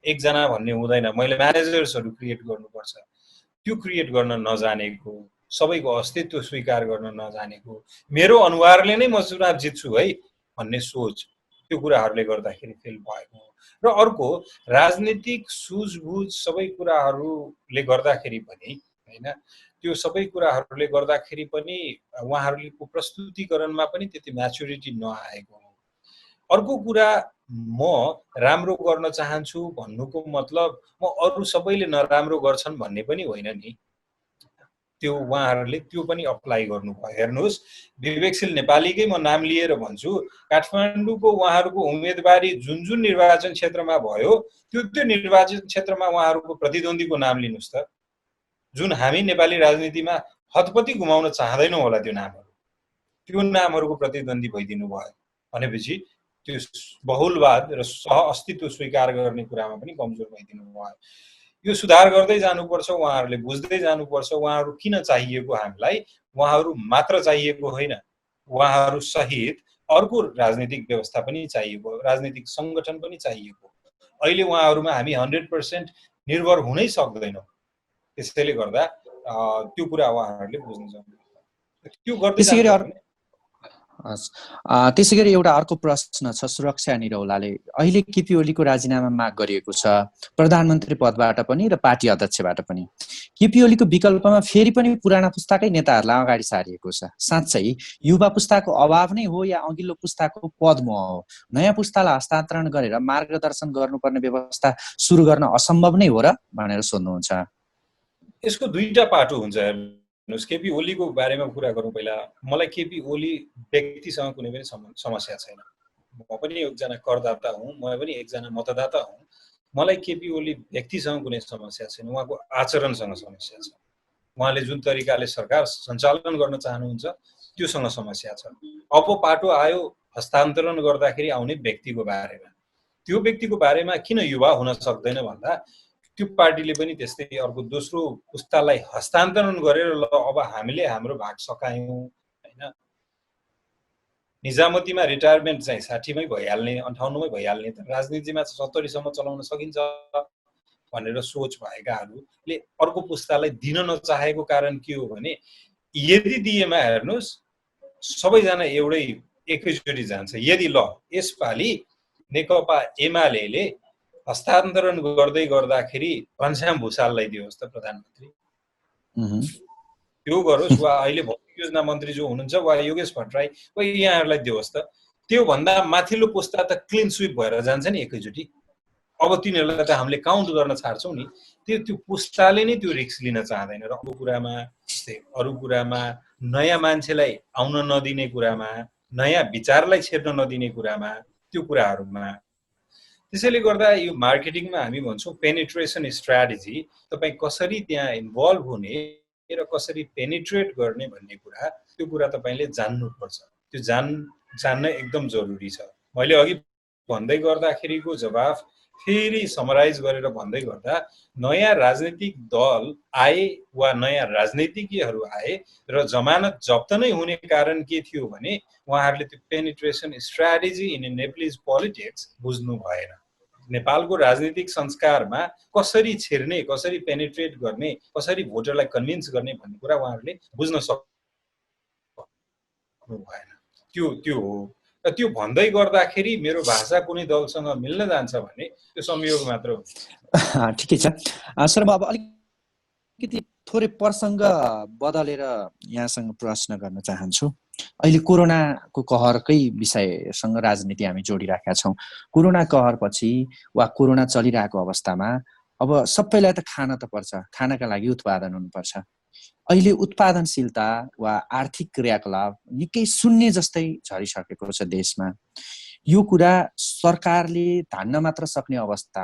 एकजना भन्ने हुँदैन। मैले म्यानेजर्सहरू क्रिएट गर्नुपर्छ। त्यो क्रिएट गर्न नजानेको, सबैको अस्तित्व स्वीकार गर्न नजानेको, मेरो अनुहारले नै म चुनाव जित्छु है भन्ने सोच, त्यो कुराहरूले गर्दाखेरि फेल भएको। र अर्को, राजनीतिक सुझबुझ सबै कुराहरूले गर्दाखेरि पनि हैन, त्यो सबै कुराहरूले गर्दाखेरि पनि उहाँहरूको प्रस्तुतिकरणमा पनि त्यति म्याचुरिटी नआएको। अर्को कुरा, म राम्रो गर्न चाहन्छु भन्नुको मतलब म अरू सबैले नराम्रो गर्छन् भन्ने पनि होइन नि। त्यो उहाँहरूले त्यो पनि अप्लाई गर्नुभयो। हेर्नुहोस्, विवेकशील नेपालीकै म नाम लिएर भन्छु, काठमाडौँको उहाँहरूको उम्मेदवारी जुन जुन निर्वाचन क्षेत्रमा भयो, त्यो निर्वाचन क्षेत्रमा उहाँहरूको प्रतिद्वन्दीको नाम लिनुहोस् त। जुन हामी नेपाली राजनीतिमा हतपति गुमाउन चाहदैनौँ होला, त्यो नामहरूको प्रतिद्वन्दी भइदिनु भयो भनेपछि त्यो बहुलवाद र सह अस्तित्व स्वीकार गर्ने कुरामा पनि कमजोर भइदिनु भयो। यो सुधार गर्दै जानुपर्छ, उहाँहरूले बुझ्दै जानुपर्छ उहाँहरू किन चाहिएको हामीलाई। उहाँहरू मात्र चाहिएको होइन, उहाँहरू सहित अर्को राजनीतिक व्यवस्था पनि चाहिएको, राजनीतिक सङ्गठन पनि चाहिएको। अहिले उहाँहरूमा हामी 100% निर्भर हुनै सक्दैनौँ। त्यसैले गर्दा त्यो कुरा उहाँहरूले बुझ्नु सक्नुहुन्छ। त्यो गर्दै जानुपर्छ।
त्यसै गरी एउटा अर्को प्रश्न छ सुरक्षा निरौलाले, अहिले केपी ओलीको राजीनामा माग गरिएको छ, प्रधानमन्त्री पदबाट पनि र पार्टी अध्यक्षबाट पनि। केपी ओलीको विकल्पमा फेरि पनि पुराना पुस्ताकै नेताहरूलाई अगाडि सारिएको छ। साँच्चै युवा पुस्ताको अभाव नै हो या अघिल्लो पुस्ताको पदमोह हो? नयाँ पुस्तालाई हस्तान्तरण गरेर मार्गदर्शन गर्नुपर्ने व्यवस्था सुरु गर्न असम्भव नै हो र भनेर सोध्नुहुन्छ।
यसको दुईटा पाटो हुन्छ। हेर्नुहोस्, केपी ओलीको बारेमा कुरा गरौँ पहिला। मलाई केपी ओली व्यक्तिसँग कुनै पनि समस्या छैन। म पनि एकजना करदाता हुँ, म पनि एकजना मतदाता हुँ। मलाई केपी ओली व्यक्तिसँग कुनै समस्या छैन, उहाँको आचरणसँग समस्या छ। उहाँले जुन तरिकाले सरकार सञ्चालन गर्न चाहनुहुन्छ त्योसँग समस्या छ। अब पाटो आयो हस्तान्तरण गर्दाखेरि आउने व्यक्तिको बारेमा। त्यो व्यक्तिको बारेमा किन युवा हुन सक्दैन भन्दा त्यो पार्टीले पनि त्यस्तै अर्को दोस्रो पुस्तालाई हस्तान्तरण गरेर ल अब हामीले हाम्रो भाग सकायौँ हैन। निजामतीमा रिटायरमेन्ट चाहिँ 60 मै भइहाल्ने, 58 मै भइहाल्ने, तर राजनीतिमा 70 सम्म चलाउन सकिन्छ भनेर सोच भएकाहरूले अर्को पुस्तालाई दिन नचाहेको कारण के हो भने, यदि दिएमा हेर्नुहोस् सबैजना एकैचोटि जान्छ। यदि ल यसपालि नेकपा एमाले हस्तान्तरण गर्दै गर्दाखेरि घनश्याम भुषाललाई दियोस् त प्रधानमन्त्री, त्यो गरोस्, वा अहिले भौतिक योजना मन्त्री जो हुनुहुन्छ वा योगेश भट्टराई वा यहाँहरूलाई दियोस् त। त्योभन्दा माथिल्लो पुस्ता त क्लिन स्विप भएर जान्छ नि एकैचोटि। अब तिनीहरूलाई त हामीले काउन्ट गर्न छाड्छौँ नि, त्यो पुस्ताले नै त्यो रिस्क लिन चाहँदैन। र अरू कुरामा नयाँ मान्छेलाई आउन नदिने कुरामा, नयाँ विचारलाई छेर्न नदिने कुरामा, त्यो कुराहरूमा। त्यसैले गर्दा यो मार्केटिङमा हामी भन्छौँ पेनिट्रेसन स्ट्राटेजी, तपाईँ कसरी त्यहाँ इन्भल्भ हुने र कसरी पेनिट्रेट गर्ने भन्ने कुरा, त्यो कुरा तपाईँले जान्नुपर्छ। त्यो जान्न एकदम जरुरी छ। मैले अघि भन्दै गर्दाखेरिको जवाफ फेरि समराइज गरेर भन्दै गर्दा, नयाँ राजनीतिक दल आए वा नयाँ राजनीतिज्ञहरू आए र जमानत जप्त नै हुने कारण के थियो भने उहाँहरूले त्यो penetration strategy in Nepalese politics बुझ्नु भएन। नेपालको राजनीतिक संस्कारमा कसरी छिर्ने, कसरी पेनिट्रेट गर्ने, कसरी भोटरलाई कन्भिन्स गर्ने भन्ने कुरा उहाँहरूले बुझ्न सक्नु भएन। त्यो हो। र त्यो भन्दै गर्दाखेरि मेरो भाषा कुनै दलसँग मिल्न जान्छ भने त्यो संयोग मात्र हो।
ठिकै छ सर, म अब अलिकति थोरै प्रसङ्ग बदलेर यहाँसँग प्रश्न गर्न चाहन्छु। अहिले कोरोनाको कहरकै विषयसँग राजनीति हामी जोडिराखेका छौँ। कोरोना कहरपछि वा कोरोना चलिरहेको अवस्थामा अब सबैलाई त खान त पर्छ, खानका लागि उत्पादन हुनुपर्छ। अहिले उत्पादनशीलता वा आर्थिक क्रियाकलाप निकै शून्य जस्तै झरिसकेको छ देशमा। यो कुरा सरकारले धान्न मात्र सक्ने अवस्था,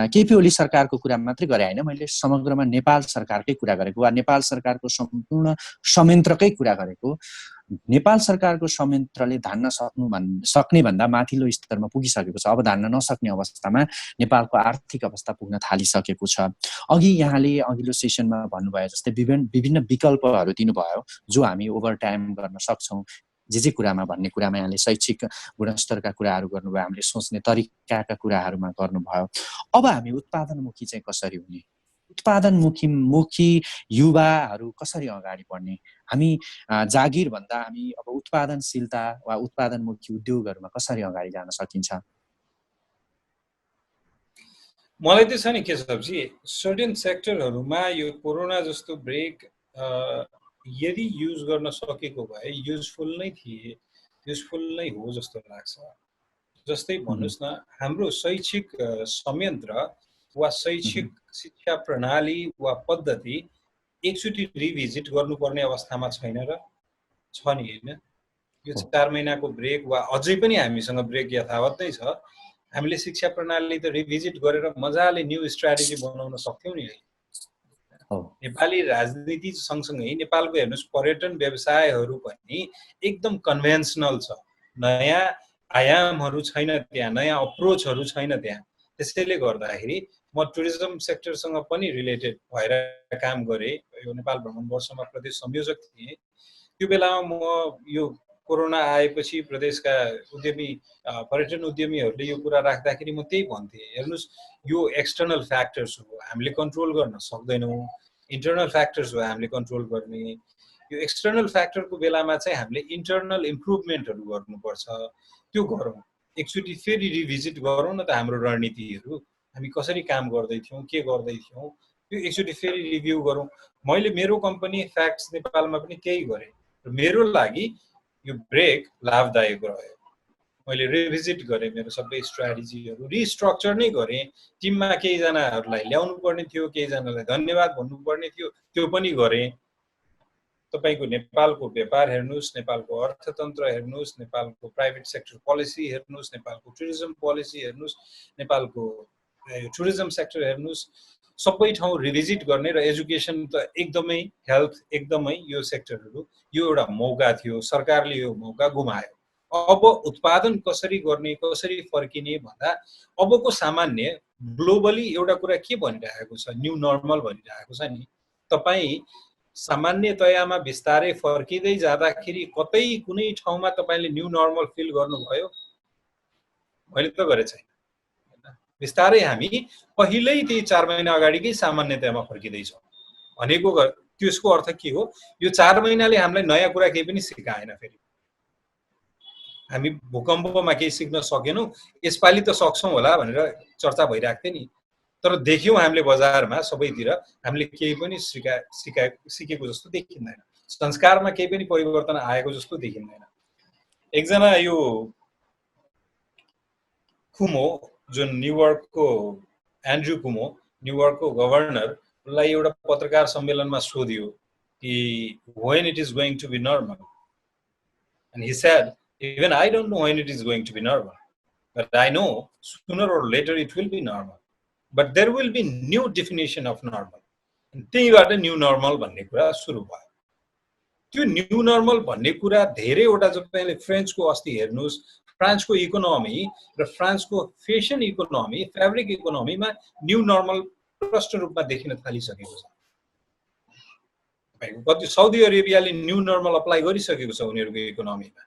केपी ओली सरकारको कुरा मात्रै गरे होइन, मैले समग्रमा नेपाल सरकारकै कुरा गरेको वा नेपाल सरकारको सम्पूर्ण संयन्त्रकै कुरा गरेको। नेपाल सरकारको संयन्त्रले धान्न सक्ने भन्दा माथिल्लो स्तरमा पुगिसकेको छ। अब धान्न नसक्ने अवस्थामा नेपालको आर्थिक अवस्था पुग्न थालिसकेको छ। अघि यहाँले अघिल्लो सेसनमा भन्नुभयो जस्तै विभिन्न विकल्पहरू दिनुभयो जो हामी ओभर टाइम गर्न सक्छौँ। जे कुरामा भन्ने कुरामा यहाँले शैक्षिक गुणस्तरका कुराहरू गर्नुभयो, हामीले सोच्ने तरिकाका कुराहरूमा गर्नुभयो। अब हामी उत्पादनमुखी चाहिँ कसरी हुने, उत्पादनमुखी युवाहरू कसरी अगाडि बढ्ने, हामी जागिर भन्दा हामी अब उत्पादनशीलता वा उत्पादनमुखी उद्योगहरूमा कसरी अगाडि जान सकिन्छ?
मलाई त छ नि के सब्जी, सर्टेन सेक्टरहरूमा यो कोरोना जस्तो ब्रेक यदि युज गर्न सकेको भए युजफुल नै युजफुल नै हो जस्तो लाग्छ। जस्तै भन्नुहोस् न, हाम्रो शैक्षिक संयन्त्र वा शैक्षिक शिक्षा प्रणाली वा पद्धति एकचोटि रिभिजिट गर्नुपर्ने अवस्थामा छैन र छ नि होइन? यो 4 महिनाको ब्रेक वा अझै पनि हामीसँग ब्रेक यथावत नै छ। हामीले शिक्षा प्रणाली त रिभिजिट गरेर मजाले न्यू स्ट्राटेजी बनाउन सक्थ्यौँ नि। नेपाली राजनीति सँगसँगै नेपालको हेर्नुहोस् पर्यटन व्यवसायहरू पनि एकदम कन्भेन्सनल छ, नयाँ आयामहरू छैन त्यहाँ, नयाँ अप्रोचहरू छैन त्यहाँ। त्यसैले गर्दाखेरि म टुरिज्म सेक्टरसँग पनि रिलेटेड भएर काम गरेँ। यो नेपाल भ्रमण वर्षमा प्रदेश संयोजक थिएँ। त्यो बेलामा म यो कोरोना आएपछि प्रदेशका उद्यमी पर्यटन उद्यमीहरूले यो कुरा राख्दाखेरि म त्यही भन्थेँ, हेर्नुहोस् यो एक्सटर्नल फ्याक्टर्स हो, हामीले कन्ट्रोल गर्न सक्दैनौँ। इन्टर्नल फ्याक्टर्स हो हामीले कन्ट्रोल गर्ने। यो एक्सटर्नल फ्याक्टरको बेलामा चाहिँ हामीले इन्टर्नल इम्प्रुभमेन्टहरू गर्नुपर्छ। त्यो गरौँ, एकचोटि फेरि रिभिजिट गरौँ न त हाम्रो रणनीतिहरू, हामी कसरी काम गर्दैथ्यौँ, के गर्दैथ्यौँ, त्यो एकचोटि फेरि रिभ्यू गरौँ। मैले मेरो कम्पनी फ्याक्ट्स नेपालमा पनि त्यही गरेँ। मेरो लागि यो ब्रेक लाभदायक रह्यो। मैले रिभिजिट गरेँ, मेरो सबै स्ट्राटेजीहरू रिस्ट्रक्चर नै गरेँ। टिममा केहीजनाहरूलाई ल्याउनु पर्ने थियो, केहीजनालाई धन्यवाद भन्नुपर्ने थियो, त्यो पनि गरेँ। तपाईको नेपालको व्यापार हेर्नुहोस्, नेपालको अर्थतन्त्र हेर्नुहोस्, नेपालको प्राइभेट सेक्टर पोलिसी हेर्नुहोस्, नेपालको टुरिज्म पोलिसी हेर्नुहोस्, नेपालको टुरिज्म सेक्टर हेर्नुहोस्, सबै ठाउँ रिभिजिट गर्ने र एजुकेसन त एकदमै, हेल्थ एकदमै, यो सेक्टरहरू यो एउटा मौका थियो, सरकारले यो मौका गुमायो। अब उत्पादन कसरी गर्ने, कसरी फर्किने भन्दा अबको सामान्य ग्लोबली एउटा कुरा के भनिरहेको छ, न्यू नर्मल भनिरहेको छ नि। तपाईँ सामान्यतयामा बिस्तारै फर्किँदै जाँदाखेरि कतै कुनै ठाउँमा तपाईँले न्यू नर्मल फिल गर्नुभयो? मैले त गरे छैन। बिस्तारै हामी पहिल्यै त्यही 4 महिना अगाडिकै सामान्यतयामा फर्किँदैछौँ भनेको त्यसको अर्थ के हो? यो 4 महिनाले हामीलाई नयाँ कुरा केही पनि सिकाएन। फेरि हामी भूकम्पमा केही सिक्न सकेनौँ, यसपालि त सक्छौँ होला भनेर चर्चा भइरहेको थियो नि। तर देख्यौँ हामीले बजारमा सबैतिर हामीले केही पनि सिकेको जस्तो देखिँदैन, संस्कारमा केही पनि परिवर्तन आएको जस्तो देखिँदैन। एकजना यो कुमो जुन न्युयोर्कको एन्ड्रु कुमो न्युयोर्कको गभर्नर, उसलाई एउटा पत्रकार सम्मेलनमा सोधियो कि when it is going to be normal, and he said, even I don't know when it is going to be normal, but I know sooner or later it will be normal, but there will be new definition of normal, त्यहीबाट new normal भन्ने कुरा सुरु भयो। त्यो new normal भन्ने कुरा धेरैवटा, जब तपाईँले फ्रेन्चको अस्ति हेर्नुहोस्, फ्रान्सको इकोनोमी र फ्रान्सको फेसन इकोनोमी, फेब्रिक इकोनोमीमा न्यू नर्मल प्रष्ट रूपमा देखिन थालिसकेको छ। कति साउदी अरेबियाले न्यू नर्मल अप्लाई गरिसकेको छ उनीहरूको इकोनोमीमा,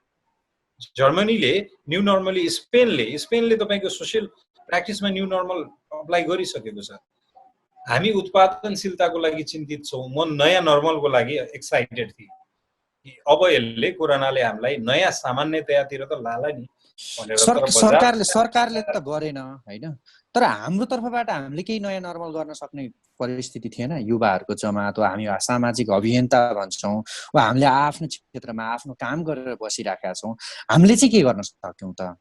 जर्मनीले न्यू नर्मली, स्पेनले तपाईँको सोसियल प्र्याक्टिसमा न्यू नर्मल अप्लाई गरिसकेको छ। हामी उत्पादनशीलताको लागि चिन्तित छौँ। म नयाँ नर्मलको लागि एक्साइटेड थिएँ कि अब यसले कोरोनाले हामीलाई नयाँ सामान्यतातिर त लाला नि भनेर।
सरकारले त गरेन हैन, तर हाम्रो तर्फबाट हामीले केही नयाँ नर्मल गर्न सक्ने परिस्थिति थिएन। युवाहरूको जमात वा हामी सामाजिक अभियन्ता भन्छौँ, वा हामीले आफ्नो क्षेत्रमा आफ्नो काम गरेर बसिरहेका छौँ, हामीले चाहिँ के गर्न सक्यौँ त?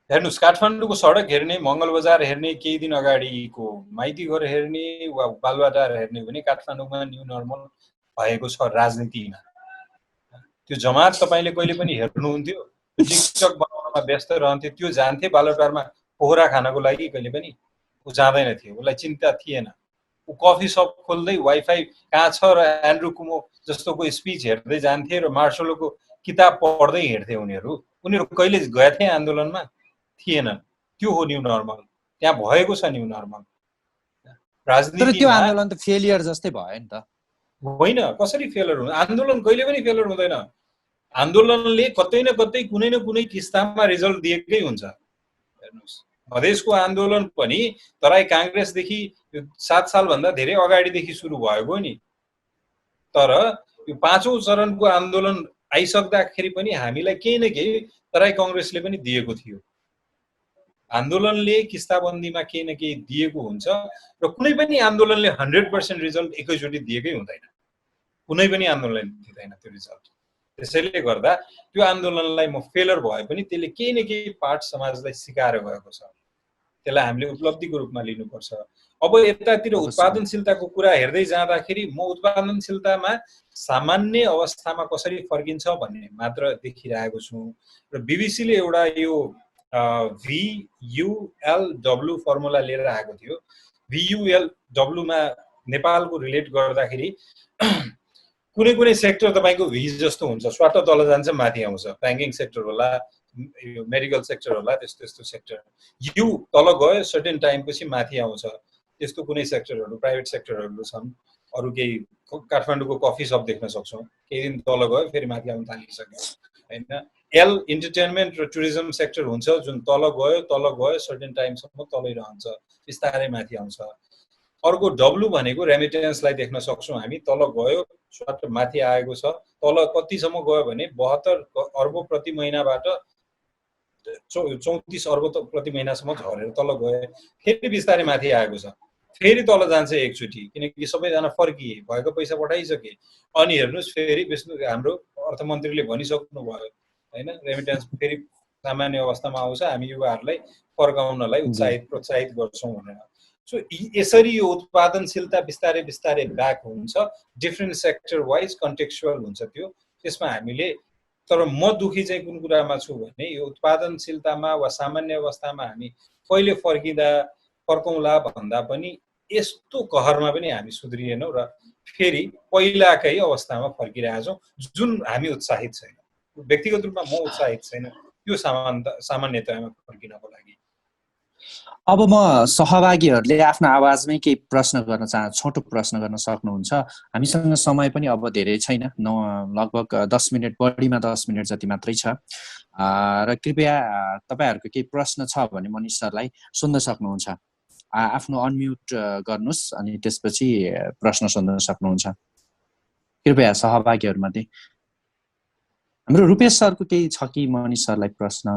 हेर्नुहोस्, काठमाडौँको सडक हेर्ने, मङ्गल बजार हेर्ने, केही दिन अगाडिको माइती घर हेर्ने वा बालुवाटार हेर्ने भने काठमाडौँमा न्यू नर्मल भएको छ राजनीतिमा। त्यो जमात तपाईँले कहिले पनि हेर्नुहुन्थ्यो, टिकटक बनाउनमा व्यस्त रहन्थ्यो, त्यो जान्थे बालुवाटारमा पोखरा खानको लागि, कहिले पनि ऊ जाँदैन थियो, उसलाई चिन्ता थिएन। ऊ कफी सप खोल्दै वाइफाई कहाँ छ र एन्ड्रु कुमो जस्तोको स्पिच हेर्दै जान्थे र मार्सलोको किताब पढ्दै हिँड्थे उनीहरू कहिले गएथे आन्दोलनमा? थिएनन्। त्यो हो न्यू नर्मल, त्यहाँ भएको छ न्यू नर्मल।
राजनीतिमा त्यो आन्दोलन त फेलियर जस्तै भयो नि त?
होइन, कसरी फेलियर हुँदैन? आन्दोलन कहिले पनि फेलियर हुँदैन। आन्दोलनले कतै न कतै कुनै न कुनै किस्तामा रिजल्ट दिएकै हुन्छ। हेर्नुहोस्, मधेसको आन्दोलन पनि तराई काङ्ग्रेसदेखि 7 सालभन्दा धेरै अगाडिदेखि सुरु भएको नि, तर यो 5औं चरणको आन्दोलन आइसक्दाखेरि पनि हामीलाई केही न केही तराई काङ्ग्रेसले पनि दिएको थियो। आन्दोलनले किस्ताबन्दीमा केही न केही दिएको हुन्छ र कुनै पनि आन्दोलनले 100% रिजल्ट एकैचोटि दिएकै हुँदैन, कुनै पनि आन्दोलनले दिँदैन त्यो रिजल्ट। त्यसैले गर्दा त्यो आन्दोलनलाई म फेलर भए पनि त्यसले केही न केही पार्ट समाजलाई सिकाएर गएको छ, त्यसलाई हामीले उपलब्धिको रूपमा लिनुपर्छ। अब यतातिर उत्पादनशीलताको कुरा हेर्दै जाँदाखेरि म उत्पादनशीलतामा सामान्य अवस्थामा कसरी फर्किन्छ भन्ने मात्र देखिरहेको छु। र बीबीसीले एउटा यो VULW फर्मुला लिएर आएको थियो। VULW-मा नेपालको रिलेट गर्दाखेरि कुनै कुनै सेक्टर तपाईँको भी जस्तो हुन्छ, स्वाट तल जान्छ माथि आउँछ। ब्याङ्किङ सेक्टर होला, यो मेडिकल सेक्टर होला, त्यस्तो त्यस्तो सेक्टर। यु तल गयो सर्टेन टाइम पछि माथि आउँछ, त्यस्तो कुनै सेक्टरहरू प्राइभेट सेक्टरहरू छन्। अरू केही काठमाडौँको कफी सप देख्न सक्छौँ, केही दिन तल गयो फेरि माथि आउन थालिसक्यो होइन। एल इन्टरटेनमेन्ट र टुरिज्म सेक्टर हुन्छ, जुन तल गयो सर्टेन टाइमसम्म तलै रहन्छ, बिस्तारै माथि आउँछ। अर्को डब्लु भनेको रेमिटेन्सलाई देख्न सक्छौँ हामी, तल गयो स्वाट माथि आएको छ। तल कतिसम्म गयो भने 72 अर्ब प्रति महिनाबाट 34 अर्ब प्रति महिनासम्म झरेर तल गयो, फेरि बिस्तारै माथि आएको छ, फेरि तल जान्छ एकचोटि, किनकि सबैजना फर्किए, भएको पैसा पठाइसके। अनि हेर्नुहोस् फेरि हाम्रो अर्थमन्त्रीले भनिसक्नु भयो होइन, रेमिटेन्स फेरि सामान्य अवस्थामा आउँछ, हामी युवाहरूलाई फर्काउनलाई प्रोत्साहित गर्छौँ भनेर। सो यसरी यो उत्पादनशीलता बिस्तारै बिस्तारै ब्याक हुन्छ, डिफ्रेन्ट सेक्टर वाइज कन्टेक्चुअल हुन्छ त्यो। त्यसमा हामीले, तर म दुखी चाहिँ कुन कुरामा छु भने यो उत्पादनशीलतामा वा सामान्य अवस्थामा हामी कहिले फर्कौँला भन्दा पनि यस्तो कहरमा पनि हामी सुध्रिएनौँ र फेरि पहिलाकै अवस्थामा फर्किरहेछौँ, जुन हामी उत्साहित छैन। व्यक्तिगत रूपमा म उत्साहित छैन त्यो सामान्यतामा फर्किनको लागि।
अब म सहभागीहरूले आफ्नो आवाजमै केही प्रश्न गर्न छोटो प्रश्न गर्न सक्नुहुन्छ। हामीसँग समय पनि अब धेरै छैन, लगभग 10 मिनट, बढीमा 10 मिनट जति मात्रै छ। र कृपया तपाईँहरूको केही प्रश्न छ भने मनिष सरलाई सोध्न सक्नुहुन्छ। आफ्नो अनम्युट गर्नुहोस् अनि त्यसपछि प्रश्न सोध्न सक्नुहुन्छ। कृपया सहभागीहरूमध्ये। हाम्रो रुपेश सरको केही छ कि मनिष सरलाई प्रश्न?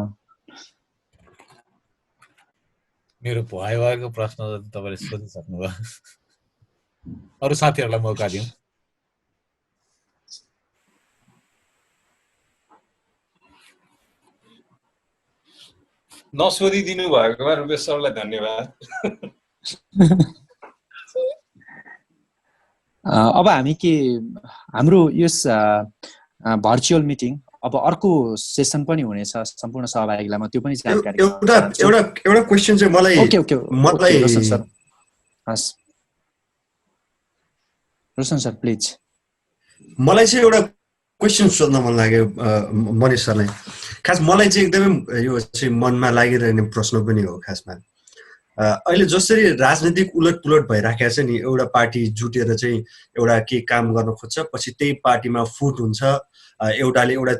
मेरो भएको प्रश्न तपाईले सोधिसक्नुभयो। अरु साथीहरुलाई मौका दिउँ।
नसोधिदिनु भएकोमा रुपेश सरलाई धन्यवाद।
अब हामी के हाम्रो यस भर्चुअल मिटिङ अब अर्को सेसन पनि हुनेछ सम्पूर्ण सहभागीलाई म त्यो पनि जानकारी
एउटा क्वेशन चाहिँ मलाई
रोशन सर हस् रोशन सर प्लिज
मलाई चाहिँ एउटा क्वेशन सोध्न मन लाग्यो मनिष सरलाई। खास मलाई चाहिँ एकदमै यो चाहिँ मनमा लागिरहने प्रश्न पनि हो। खासमा अहिले जसरी राजनीतिक उलटपुलट भइराखेको छ नि, एउटा पार्टी जुटेर चाहिँ एउटा के काम गर्न खोज्छ, पछि त्यही पार्टीमा फुट हुन्छ, एउटाले एउटा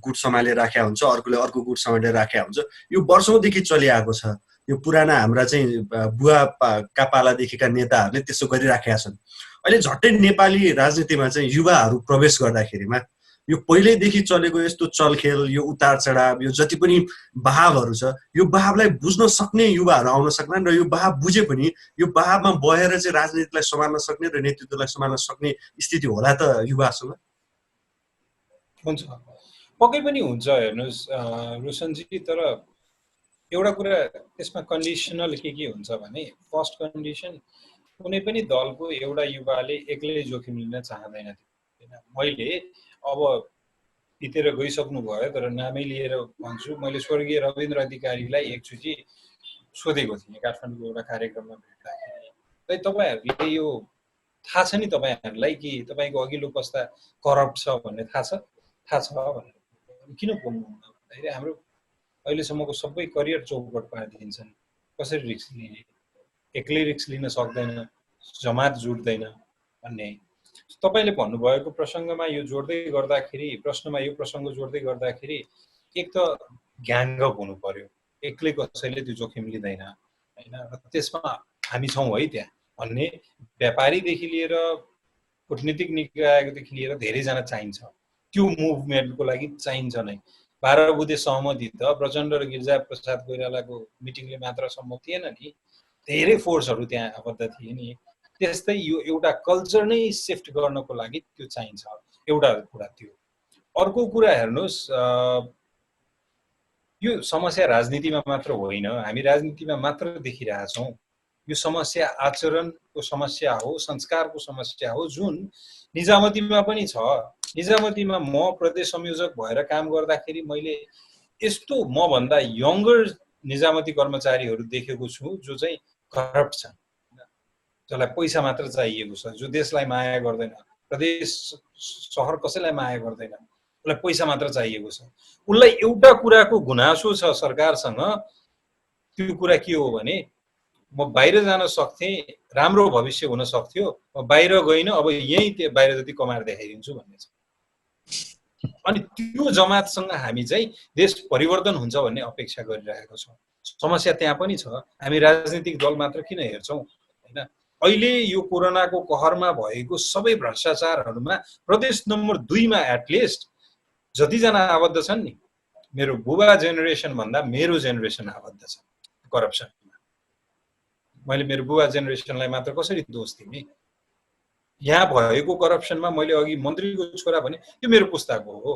गुट सम्हालेर राखेको हुन्छ, अर्कोले अर्को गुट सम्हालेर राखेको हुन्छ। यो वर्षौंदेखि चलिआएको छ। यो पुराना हाम्रा चाहिँ बुवाका पालादेखिका नेताहरूले त्यसो गरिराखेका छन्। अहिले झट्टै नेपाली राजनीतिमा चाहिँ युवाहरू प्रवेश गर्दाखेरिमा यो पहिल्यैदेखि चलेको यस्तो चलखेल, यो उतार चढाव, यो जति पनि बहावहरू छ, यो बहावलाई बुझ्न सक्ने युवाहरू आउन सक्लान् र यो बहाव बुझे पनि यो बहावमा बहेर चाहिँ राजनीतिलाई सम्हाल्न सक्ने र नेतृत्वलाई सम्हाल्न सक्ने स्थिति होला त युवासँग?
हुन्छ, पक्कै पनि हुन्छ। हेर्नुहोस् रोशनजी, तर एउटा कुरा त्यसमा कन्डिसनल के हुन्छ भने, फर्स्ट कन्डिसन कुनै पनि दलको एउटा युवाले एक्लै जोखिम लिन चाहँदैन। मैले अब बितेर गइसक्नु भयो, तर नामै लिएर भन्छु, मैले स्वर्गीय रविन्द्र अधिकारीलाई एकचोटि सोधेको थिएँ काठमाडौँको एउटा कार्यक्रममा भेट्दाखेरि, तपाईहरुले यो थाहा छ नि तपाईहरुलाई कि तपाईको अघिल्लो पुस्ता करप्ट छ भन्ने थाहा छ भनेर किन बोल्नु भन्दाखेरि हाम्रो अहिलेसम्मको सबै करियर चौपट पारिदिन्छन्। कसरी रिस्क लिने, एक्लै रिस्क लिन सक्दैन, जमात जुट्दैन भन्ने। तपाईले भन्नुभएको प्रसङ्गमा यो जोड्दै गर्दाखेरि, प्रश्नमा यो प्रसङ्ग जोड्दै गर्दाखेरि, एक त ग्याङअप हुनु पर्यो, एक्लै कसैले त्यो जोखिम लिँदैन हैन। र त्यसमा हामी छौँ है त्यहाँ भन्ने व्यापारीदेखि लिएर कूटनीतिक निकायदेखि लिएर धेरैजना चाहिन्छ। त्यो मुभमेन्टको लागि चाहिन्छ नै। 12 बुँदे सहमति त प्रचण्ड र गिरिजा प्रसाद कोइरालाको मिटिङले मात्र सम्भव थिएन नि, धेरै फोर्सहरू त्यहाँ आबद्ध थिए नि। त्यस्तै यो एउटा कल्चर नै सिफ्ट गर्नको लागि त्यो चाहिन्छ। एउटा कुरा त्यो। अर्को कुरा हेर्नुहोस्, यो समस्या राजनीतिमा मात्र होइन, हामी राजनीतिमा मात्र देखिरहेछौँ। यो समस्या आचरणको समस्या हो, संस्कारको समस्या हो, जुन निजामतीमा पनि छ। निजामतीमा म प्रदेश संयोजक भएर काम गर्दाखेरि मैले यस्तो मभन्दा यङ्गर निजामती कर्मचारीहरू देखेको छु जो चाहिँ करप्ट छन्, जसलाई पैसा मात्र चाहिएको छ, जो देशलाई माया गर्दैन, प्रदेश सहर कसैलाई माया गर्दैन, उसलाई पैसा मात्र चाहिएको छ। उसलाई एउटा कुराको गुनासो छ सरकारसँग, त्यो कुरा के हो भने म बाहिर जान सक्थेँ, राम्रो भविष्य हुन सक्थ्यो, म बाहिर गइन, अब यही बाहिर जति कमाएर देखाइदिन्छु भन्ने छ। अनि त्यो जमातसँग हामी चाहिँ देश परिवर्तन हुन्छ भन्ने अपेक्षा गरिरहेका छौँ। समस्या त्यहाँ पनि छ। हामी राजनीतिक दल मात्र किन हेर्छौँ हैन। अहिले यो कोरोनाको कहरमा भएको सबै भ्रष्टाचारहरूमा प्रदेश नम्बर 2 मा एटलिस्ट जतिजना आबद्ध छन् नि, मेरो बुबा जेनेरेसन भन्दा मेरो जेनेरेसन आबद्ध छ करप्सनमा। मैले मेरो बुबा जेनेरेसनलाई मात्र कसरी दोष दिने? यहाँ भएको करप्सनमा मैले अघि मन्त्रीको छोरा भने त्यो मेरो पुस्ताको हो,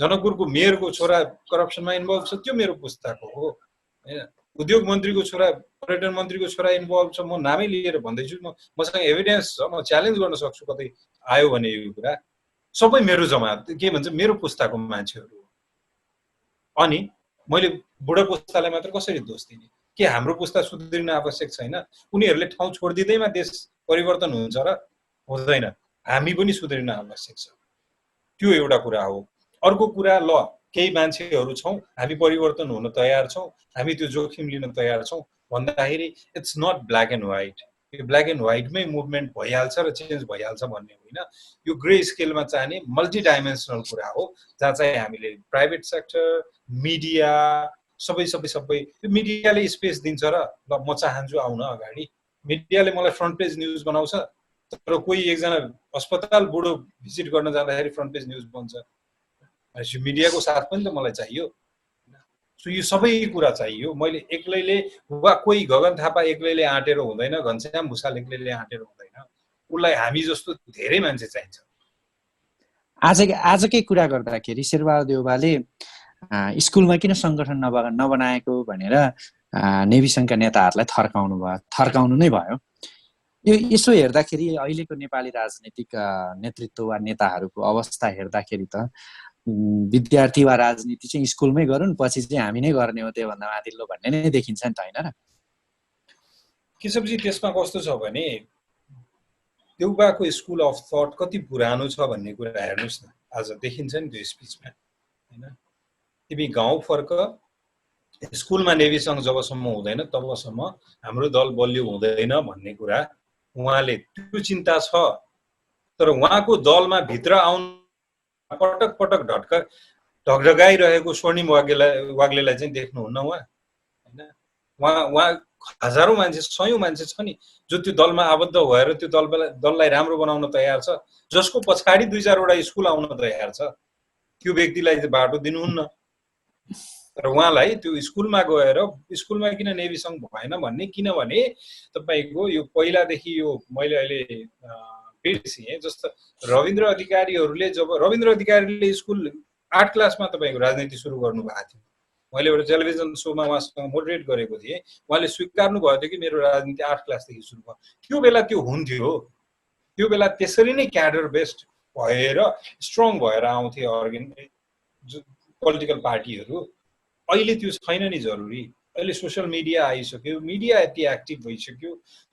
जनकपुरको मेयरको छोरा करप्सनमा इन्भल्भ छ, त्यो मेरो पुस्ताको हो हैन। उद्योग मन्त्रीको छोरा, पर्यटन मन्त्रीको छोरा इन्भल्भ छ, म नामै लिएर भन्दैछु, मसँग एभिडेन्स छ, म च्यालेन्ज गर्न सक्छु कतै आयो भने यो कुरा। सबै मेरो जमात के भन्छ, मेरो पुस्ताको मान्छेहरू। अनि मैले बुढो पुस्तालाई मात्र कसरी दोष दिने? के हाम्रो पुस्ता सुध्रिन आवश्यक छैन? उनीहरूले ठाउँ छोडिदिँदैमा देश परिवर्तन हुन्छ र हुँदैन? हामी पनि सुध्रिन आवश्यक छ। त्यो एउटा कुरा हो। अर्को कुरा, ल केही मान्छेहरू छौँ, हामी परिवर्तन हुन तयार छौँ, हामी त्यो जोखिम लिन तयार छौँ भन्दाखेरि it's not black and white. यो ब्ल्याक एन्ड व्हाइटमै मुभमेन्ट भइहाल्छ र चेन्ज भइहाल्छ भन्ने होइन। यो ग्रे स्केलमा चाहिने मल्टी डाइमेन्सनल कुरा हो, जहाँ चाहिँ हामीले प्राइभेट सेक्टर, मिडिया, सबै यो मिडियाले स्पेस दिन्छ र ल म चाहन्छु आउन अगाडि। मिडियाले मलाई फ्रन्ट पेज न्युज बनाउँछ, तर कोही एकजना अस्पताल बुढो भिजिट गर्न जाँदाखेरि फ्रन्ट पेज न्युज बन्छ। मिडियाको साथ पनि त मलाई चाहियो। सो यो सबै कुरा चाहियो। मैले एक्लैले वा कोही गगन थापा एक्लैले आँटेर हुँदैन, घनश्याम भुसाल एक्लैले आँटेर हुँदैन, उसलाई हामी जस्तो धेरै मान्छे चाहिन्छ।
आजकै कुरा गर्दाखेरि शेरबहादुर देउवाले स्कुलमा किन सङ्गठन नबनाएको भनेर नेभी सङ्घका नेताहरूलाई थर्काउनु नै भयो। यो यसो हेर्दाखेरि अहिलेको नेपाली राजनीतिक नेतृत्व वा नेताहरूको अवस्था हेर्दाखेरि त विद्यार्थी वा राजनीति चाहिँ स्कुलमै गरून्, पछि चाहिँ हामी नै गर्ने हो त्योभन्दा माथिल्लो भन्ने नै देखिन्छ नि त, होइन र?
केशवजी, त्यसमा कस्तो छ भने देउबाको स्कुल अफ थट कति पुरानो छ भन्ने कुरा हेर्नुहोस् न। आज देखिन्छ नि त्यो स्पिचमा, होइन? तिमी गाउँ फर्क, स्कुलमा नेभी सङ्घ जबसम्म हुँदैन तबसम्म हाम्रो दल बलियो हुँदैन भन्ने कुरा उहाँले, त्यो चिन्ता छ। तर उहाँको दलमा भित्र आउनु पटक पटक ढकढकाइरहेको स्वर्णिम वाग्लेलाई चाहिँ देख्नुहुन्न उहाँ, होइन? उहाँ हजारौँ मान्छे, सयौँ मान्छे छ नि जो त्यो दलमा आबद्ध भएर त्यो दललाई राम्रो बनाउन तयार छ, जसको पछाडि 2-4वटा स्कुल आउन तयार छ। त्यो व्यक्तिलाई चाहिँ बाटो दिनुहुन्न। तर उहाँलाई त्यो स्कुलमा गएर स्कुलमा किन नेभी सङ्घ भएन भन्ने, किनभने तपाईँको यो पहिलादेखि यो मैले अहिले बिर्सिएँ, जस्तो रविन्द्र अधिकारीहरूले जब रविन्द्र अधिकारीले स्कुल 8 क्लासमा तपाईँको राजनीति सुरु गर्नुभएको थियो। मैले एउटा टेलिभिजन सोमा उहाँसँग मोडरेट गरेको थिएँ। उहाँले स्वीकार्नु भयो थियो कि मेरो राजनीति 8 क्लासदेखि सुरु भयो। त्यो बेला त्यो हुन्थ्यो। त्यो बेला त्यसरी नै क्याडर बेस्ड भएर स्ट्रङ भएर आउँथे पोलिटिकल पार्टीहरू। अहिले त्यो छैन नि जरुरी। अहिले सोसियल मिडिया आइसक्यो, मिडिया यति एक्टिभ भइसक्यो,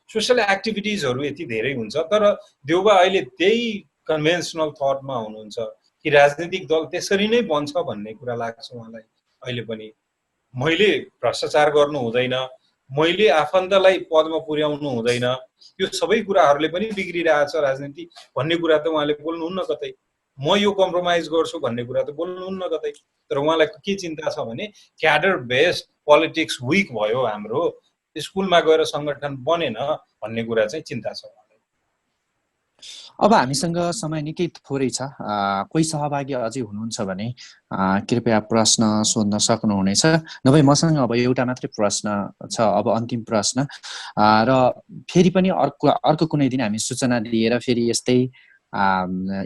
सोसियल एक्टिभिटिजहरू यति धेरै हुन्छ। तर देउबा अहिले त्यही कन्भेन्सनल थटमा हुनुहुन्छ कि राजनीतिक दल त्यसरी नै बन्छ भन्ने कुरा लाग्छ उहाँलाई अहिले पनि। मैले भ्रष्टाचार गर्नु हुँदैन, मैले आफन्तलाई पदमा पुर्याउनु हुँदैन, यो सबै कुराहरूले पनि बिग्रिरहेछ राजनीति भन्ने कुरा त उहाँले बोल्नुहुन्न कतै। म यो कम्प्रोमाइज गर्छु भन्ने कुरा त बोल्नुहुन्न कतै। तर उहाँलाई के चिन्ता छ भने क्याडर बेस्ड पोलिटिक्स विक भयो हाम्रो, स्कुलमा गएर सङ्गठन बनेन भन्ने कुरा चाहिँ चिन्ता छ।
अब हामीसँग समय निकै थोरै छ। कोही सहभागी अझै हुनुहुन्छ भने कृपया प्रश्न सोध्न सक्नुहुनेछ। नभए मसँग अब एउटा मात्रै प्रश्न छ, अब अन्तिम प्रश्न। र फेरि पनि अर्को कुनै दिन हामी सूचना दिएर फेरि यस्तै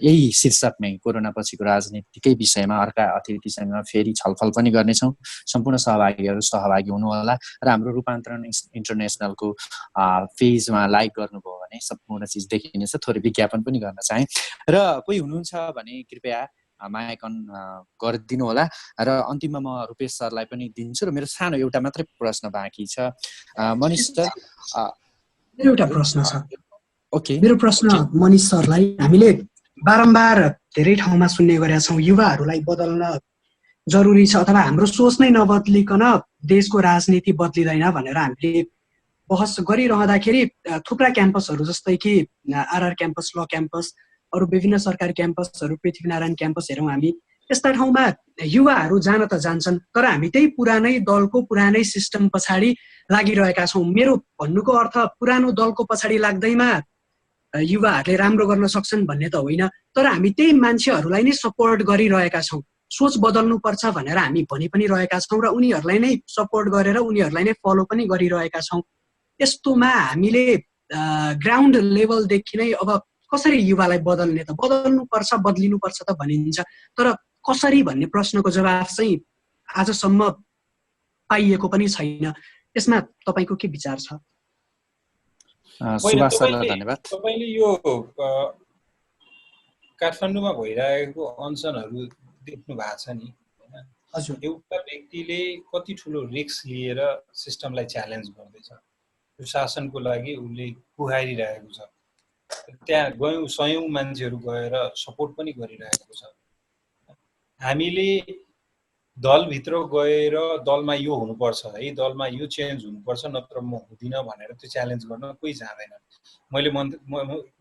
यही शीर्षकमै कोरोना पछिको राजनीतिकै विषयमा अर्का अतिथिसँग फेरि छलफल पनि गर्नेछौँ। सम्पूर्ण सहभागीहरू सहभागी हुनुहोला र हाम्रो रूपान्तरण इन्टरनेसनलको पेजमा लाइक गर्नुभयो भने सम्पूर्ण चिज देखिनेछ। थोरै विज्ञापन पनि गर्न चाहे र कोही हुनुहुन्छ भने कृपया मायाकन गरिदिनु होला। र अन्तिममा म रूपेश सरलाई पनि दिन्छु र मेरो सानो एउटा मात्रै प्रश्न बाँकी छ। मनिष सर,
एउटा प्रश्न छ।
ओके,
मेरो प्रश्न मनिष सरलाई, हामीले बारम्बार धेरै ठाउँमा सुन्ने गरेका छौँ युवाहरूलाई बदल्न जरुरी छ अथवा हाम्रो सोच नै नबदलिकन देशको राजनीति बदलिँदैन भनेर हामीले बहस गरिरहँदाखेरि थुप्रा क्याम्पसहरू जस्तै कि आरआर क्याम्पस, ल क्याम्पस, अरू विभिन्न सरकारी क्याम्पसहरू, पृथ्वीनारायण क्याम्पस हेरौँ हामी, यस्ता ठाउँमा युवाहरू जान त जान्छन् तर हामी त्यही पुरानै दलको पुरानै सिस्टम पछाडि लागिरहेका छौँ। मेरो भन्नुको अर्थ पुरानो दलको पछाडि लाग्दैमा युवाहरूले राम्रो गर्न सक्छन् भन्ने त होइन, तर हामी त्यही मान्छेहरूलाई नै सपोर्ट गरिरहेका छौँ। सोच बदल्नुपर्छ भनेर हामी भनि पनि रहेका छौँ र उनीहरूलाई नै सपोर्ट गरेर उनीहरूलाई नै फलो पनि गरिरहेका छौँ। यस्तोमा हामीले ग्राउन्ड लेभलदेखि नै अब कसरी युवालाई बदल्ने त, बदल्नुपर्छ बदलिनुपर्छ त भनिन्छ, तर कसरी भन्ने प्रश्नको जवाफ चाहिँ आजसम्म पाइएको पनि छैन। यसमा तपाईँको के विचार छ?
सुभाष सरलाई धन्यवाद।
तपाईँले यो काठमाडौँमा भइरहेको अनसनहरू देख्नु भएको छ नि,
हजुर,
एउटा व्यक्तिले कति ठुलो रिस्क लिएर सिस्टमलाई च्यालेन्ज गर्दैछ, यो शासनको लागि उसले पुहारिरहेको छ। त्यहाँ गयौँ सयौँ मान्छेहरू गएर सपोर्ट पनि गरिरहेको छ। हामीले दलभित्र गएर दलमा यो हुनुपर्छ है, दलमा यो चेन्ज हुनुपर्छ, नत्र म हुँदिनँ भनेर त्यो च्यालेन्ज गर्न कोही जाँदैन। मैले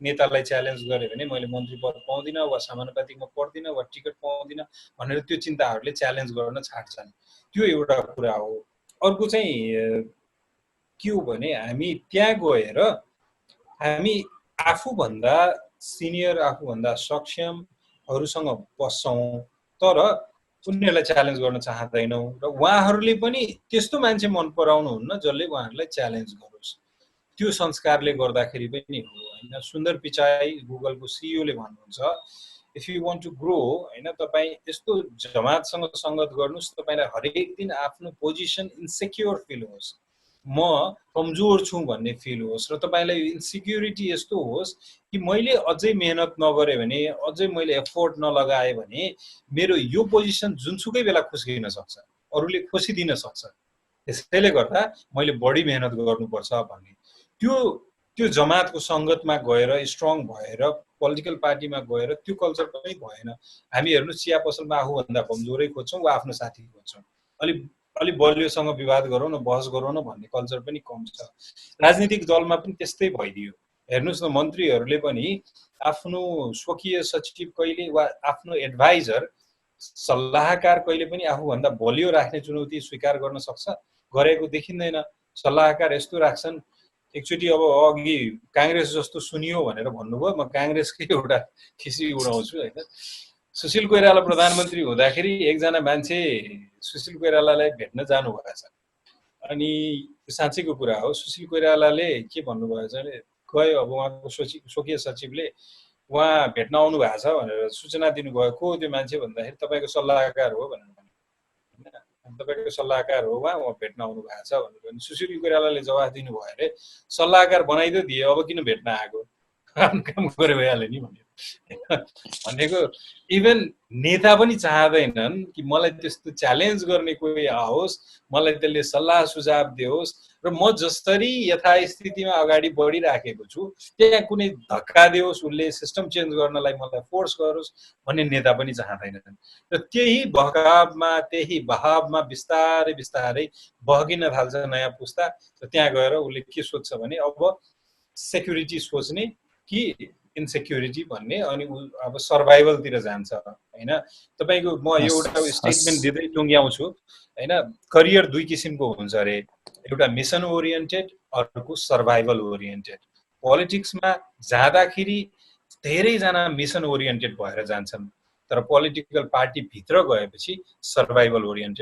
नेतालाई च्यालेन्ज गरेँ भने मैले मन्त्री पद पाउँदिनँ वा समानुपातिकमा पर्दिनँ वा टिकट पाउँदिनँ भनेर त्यो चिन्ताहरूले च्यालेन्ज गर्न छाड्छन्। त्यो एउटा कुरा हो। अर्को चाहिँ के हो भने हामी त्यहाँ गएर हामी आफूभन्दा सिनियर, आफूभन्दा सक्षमहरूसँग बस्छौँ, तर उनीहरूलाई च्यालेन्ज गर्न चाहँदैनौँ र उहाँहरूले पनि त्यस्तो मान्छे मन पराउनुहुन्न जसले उहाँहरूलाई च्यालेन्ज गरोस्। त्यो संस्कारले गर्दाखेरि पनि हो होइन। सुन्दर पिचाई गुगलको सिइओले भन्नुहुन्छ if you want to grow होइन तपाईँ यस्तो जमातसँग सङ्गत गर्नुहोस् तपाईँलाई हरेक दिन आफ्नो पोजिसन इन्सेक्योर फिल होस्, म कमजोर छु भन्ने फिल होस् र तपाईँलाई इन्सिक्युरिटी यस्तो होस् कि मैले अझै मेहनत नगरेँ भने अझै मैले एफोर्ट नलगाएँ भने मेरो यो पोजिसन जुनसुकै बेला खुस्किन सक्छ, अरूले खोसिदिन सक्छ, त्यसैले गर्दा मैले बढी मेहनत गर्नुपर्छ भन्ने त्यो जमातको सङ्गतमा गएर स्ट्रङ भएर पोलिटिकल पार्टीमा गएर त्यो कल्चर पनि भएन। हामी हेर्नु चिया पसलमा आफूभन्दा कमजोरै खोज्छौँ वा आफ्नो साथी खोज्छौँ, अलि बलियोसँग विवाद गरौँ न बहस गरौँ न भन्ने कल्चर पनि कम छ। राजनीतिक दलमा पनि त्यस्तै भइदियो। हेर्नुहोस् न मन्त्रीहरूले पनि आफ्नो स्वकीय सचिव कहिले वा आफ्नो एडभाइजर सल्लाहकार कहिले पनि आफूभन्दा बलियो राख्ने चुनौती स्वीकार गर्न सक्छ? गरेको देखिँदैन। सल्लाहकार यस्तो राख्छन्, एकचोटि अब अघि काङ्ग्रेस जस्तो सुनियो भनेर भन्नुभयो, म काङ्ग्रेसकै एउटा खिसी उडाउँछु होइन। सुशील कोइराला प्रधानमन्त्री हुँदाखेरि एकजना मान्छे सुशील कोइरालालाई भेट्न जानुभएको छ अनि साँच्चैको कुरा हो। सुशील कोइरालाले के भन्नुभएछ भने गयो, अब उहाँको स्वकीय सचिवले उहाँ भेट्न आउनु भएको छ भनेर सूचना दिनुभयो। को त्यो मान्छे भन्दाखेरि तपाईँको सल्लाहकार हो भनेर भन्यो होइन, तपाईँको सल्लाहकार हो उहाँ भेट्न आउनु भएको छ भनेर। सुशील कोइरालाले जवाफ दिनुभयो अरे सल्लाहकार बनाइदियो दिए, अब किन भेट्न आएको, आफ्नो काम गरे भइहाल्यो नि भन्यो। भनेको इभन नेता पनि चाहँदैनन् कि मलाई त्यस्तो च्यालेन्ज गर्ने कोही आओस्, मलाई त्यसले सल्लाह सुझाव दियोस् र म जसरी यथास्थितिमा अगाडि बढिराखेको छु त्यहाँ कुनै धक्का दियोस्, उसले सिस्टम चेन्ज गर्नलाई मलाई फोर्स गरोस् भन्ने नेता पनि चाहँदैनन्। र त्यही बहकावमा त्यही बहावमा बिस्तारै बिस्तारै बहकिन थाल्छ नयाँ पुस्ता। र त्यहाँ गएर उसले के सोध्छ भने अब सेक्युरिटी सोच्ने कि इन्सेक्युरिटी भन्ने, अनि अब सर्भाइभलतिर जान्छ होइन। तपाईँको म एउटा स्टेटमेन्ट दिँदै टुङ्ग्याउँछु होइन। करियर दुई किसिमको हुन्छ अरे, एउटा मिसन ओरिएन्टेड, अर्को सर्भाइभल ओरिएन्टेड। पोलिटिक्समा जाँदाखेरि धेरैजना मिसन ओरिएन्टेड भएर जान्छन्, तर पोलिटिकल पार्टीभित्र गएपछि सर्भाइभल ओरिएन्टेड